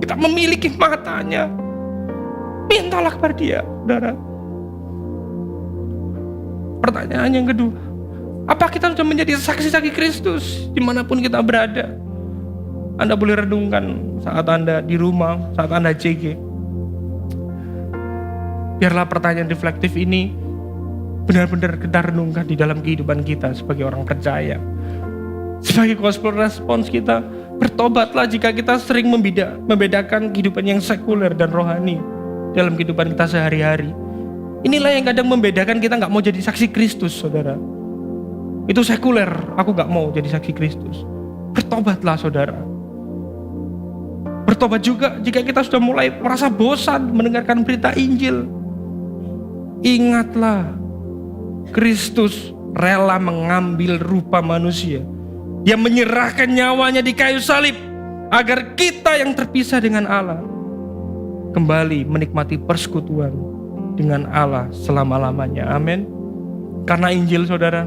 kita memiliki matanya. Mintalah kepada Dia, saudara. Pertanyaan yang kedua, apa kita sudah menjadi saksi-saksi Kristus dimanapun kita berada? Anda boleh renungkan saat Anda di rumah, saat Anda JG. Biarlah pertanyaan reflektif ini benar-benar kita renungkan di dalam kehidupan kita sebagai orang percaya. Sebagai gospel response kita, bertobatlah jika kita sering membedakan kehidupan yang sekuler dan rohani dalam kehidupan kita sehari-hari. Inilah yang kadang membedakan kita gak mau jadi saksi Kristus, saudara. Itu sekuler, aku gak mau jadi saksi Kristus. Bertobatlah, saudara. Bertobat juga jika kita sudah mulai merasa bosan mendengarkan berita Injil. Ingatlah, Kristus rela mengambil rupa manusia. Dia menyerahkan nyawanya di kayu salib agar kita yang terpisah dengan Allah kembali menikmati persekutuan dengan Allah selama-lamanya. Amin. Karena Injil, saudara,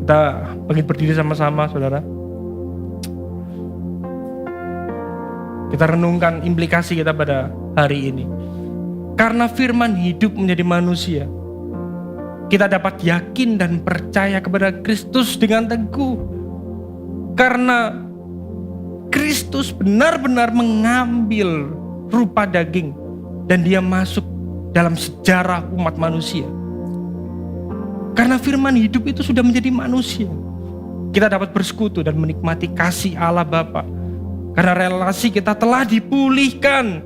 kita bangkit berdiri sama-sama, saudara. Kita renungkan implikasi kita pada hari ini. Karena firman hidup menjadi manusia, kita dapat yakin dan percaya kepada Kristus dengan teguh. Karena Kristus benar-benar mengambil rupa daging dan Dia masuk dalam sejarah umat manusia. Karena firman hidup itu sudah menjadi manusia, kita dapat bersekutu dan menikmati kasih Allah Bapa. Karena relasi kita telah dipulihkan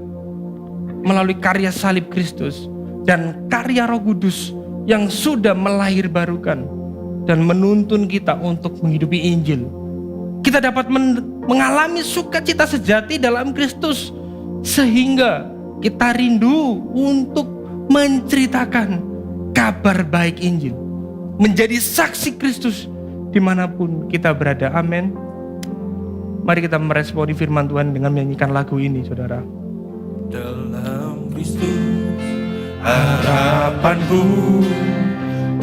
melalui karya salib Kristus dan karya Roh Kudus yang sudah melahirbarukan dan menuntun kita untuk menghidupi Injil. Kita dapat mengalami sukacita sejati dalam Kristus, sehingga kita rindu untuk menceritakan kabar baik Injil, menjadi saksi Kristus dimanapun kita berada. Amin. Mari kita meresponi firman Tuhan dengan menyanyikan lagu ini, saudara. Dalam Kristus harapanku,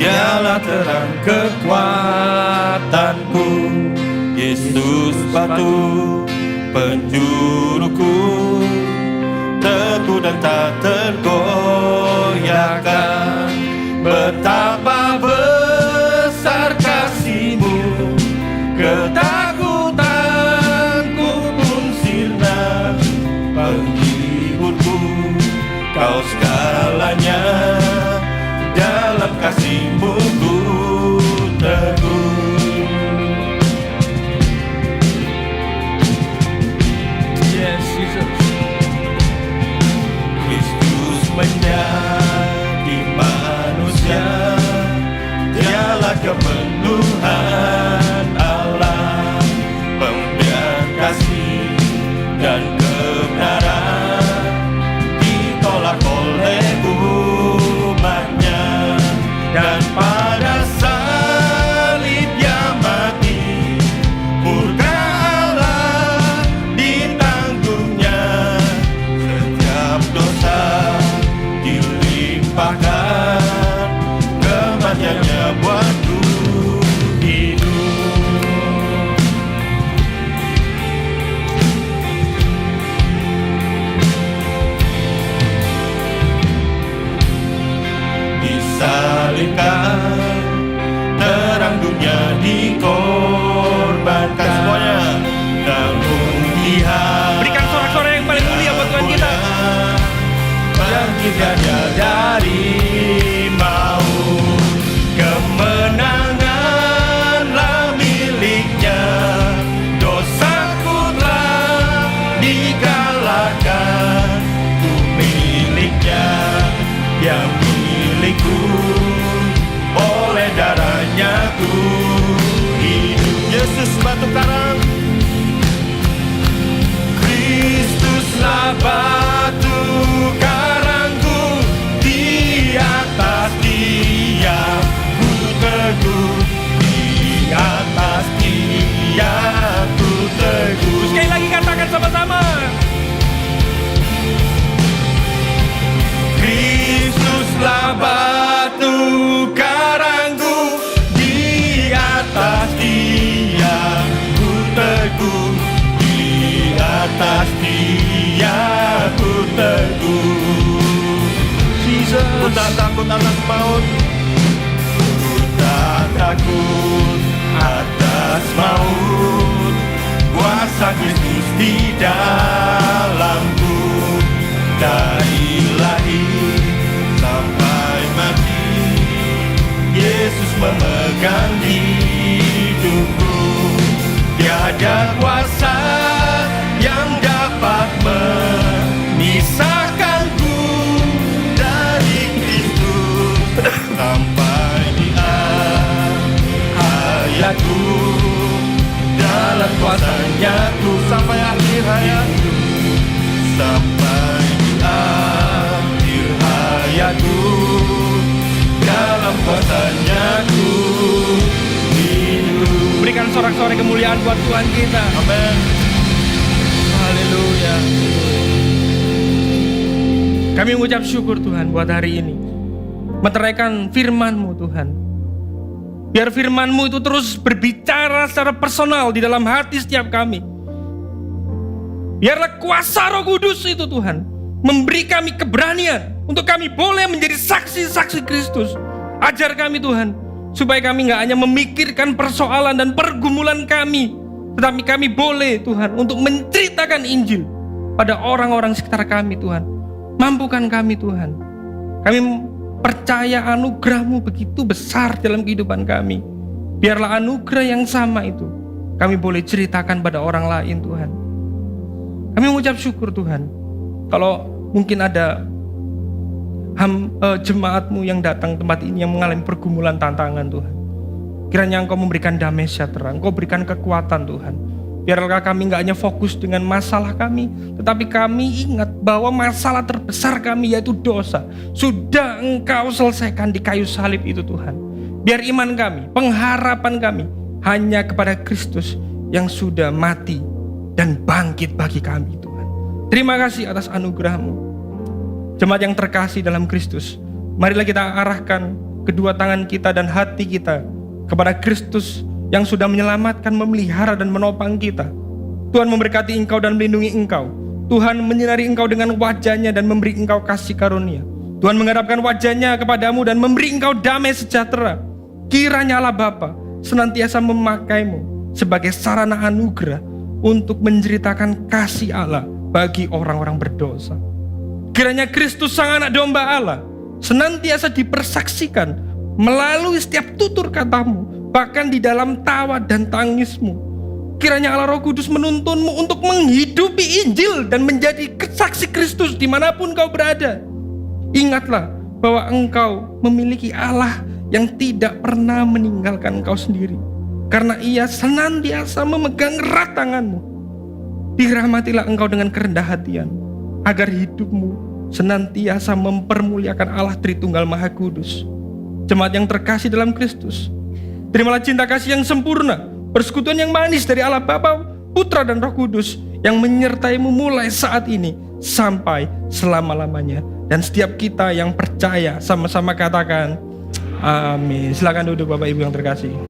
Dialah terang kekuatanku, Yesus batu penjuruku, teguh dan tak tergoyahkan. Betapa besar kasih-Mu, ketakutanku pun sirna. Penghiburku, Kau segalanya, dalam kasih-Mu ku teguh. Yes, Jesus. Kristus menjadi manusia, Dialah kepenuhan Allah, pemberian kasih dan kebenaran ditolak oleh umatnya, dan pada salib Dia mati, murka Allah ditanggungnya, setiap dosa dilimpahkan surganya dari maut. Kemenanganlah miliknya, dosaku telah dikalahkan. Ku miliknya, dia milikku, oleh darahnya ku hidup. Yesus batu karang, Kristuslah batu karangku, di atas Dia ku teguh, di atas Dia ku teguh. Sekali lagi katakan sama-sama. Kristuslah batu karangku, di atas Dia ku teguh, di atas Dia ku teguh. ku tak takut atas maut, ku tak takut atas maut. Kuasa Kristus di dalamku, dari lahir sampai mati. Yesus memegang hidupku, tiada kuasa yang dapat memisahkanku dari Kristus sampai di akhir hayatku. Dalam kuasanya ku sampai akhir hayatku, sampai di akhir hayatku. Dalam kuasanya ku hidup. Berikan sorak-sorai kemuliaan buat Tuhan kita. Amin. Haleluya. Kami mengucap syukur Tuhan buat hari ini, meteraikan firman-Mu Tuhan. Biar firman-Mu itu terus berbicara secara personal di dalam hati setiap kami. Biarlah kuasa Roh Kudus itu Tuhan memberi kami keberanian untuk kami boleh menjadi saksi-saksi Kristus. Ajar kami Tuhan, supaya kami gak hanya memikirkan persoalan dan pergumulan kami, tetapi kami boleh Tuhan untuk menceritakan Injil pada orang-orang sekitar kami Tuhan. Mampukan kami Tuhan. Kami percaya anugerah-Mu begitu besar dalam kehidupan kami. Biarlah anugerah yang sama itu kami boleh ceritakan pada orang lain Tuhan. Kami mengucap syukur Tuhan. Kalau mungkin ada jemaat-Mu yang datang tempat ini yang mengalami pergumulan tantangan Tuhan, kiranya Engkau memberikan damai sejahtera, Engkau berikan kekuatan Tuhan. Biarlah kami gak hanya fokus dengan masalah kami, tetapi kami ingat bahwa masalah terbesar kami yaitu dosa sudah Engkau selesaikan di kayu salib itu Tuhan. Biar iman kami, pengharapan kami hanya kepada Kristus yang sudah mati dan bangkit bagi kami Tuhan. Terima kasih atas anugerah-Mu. Jemaat yang terkasih dalam Kristus, marilah kita arahkan kedua tangan kita dan hati kita kepada Kristus yang sudah menyelamatkan, memelihara dan menopang kita. Tuhan memberkati engkau dan melindungi engkau. Tuhan menyinari engkau dengan wajah-Nya dan memberi engkau kasih karunia. Tuhan menghadapkan wajah-Nya kepadamu dan memberi engkau damai sejahtera. Kiranya Allah Bapa senantiasa memakaimu sebagai sarana anugerah untuk menceritakan kasih Allah bagi orang-orang berdosa. Kiranya Kristus Sang Anak Domba Allah senantiasa dipersaksikan melalui setiap tutur katamu, bahkan di dalam tawa dan tangismu. Kiranya Allah Roh Kudus menuntunmu untuk menghidupi Injil dan menjadi saksi Kristus dimanapun kau berada. Ingatlah bahwa engkau memiliki Allah yang tidak pernah meninggalkan engkau sendiri, karena Ia senantiasa memegang erat tanganmu. Dirahmatilah engkau dengan kerendah hatian, agar hidupmu senantiasa mempermuliakan Allah Tritunggal Maha Kudus. Jemaat yang terkasih dalam Kristus, terimalah cinta kasih yang sempurna, persekutuan yang manis dari Allah Bapa, Putra dan Roh Kudus yang menyertaimu mulai saat ini sampai selama-lamanya. Dan setiap kita yang percaya sama-sama katakan amin. Silakan duduk Bapak Ibu yang terkasih.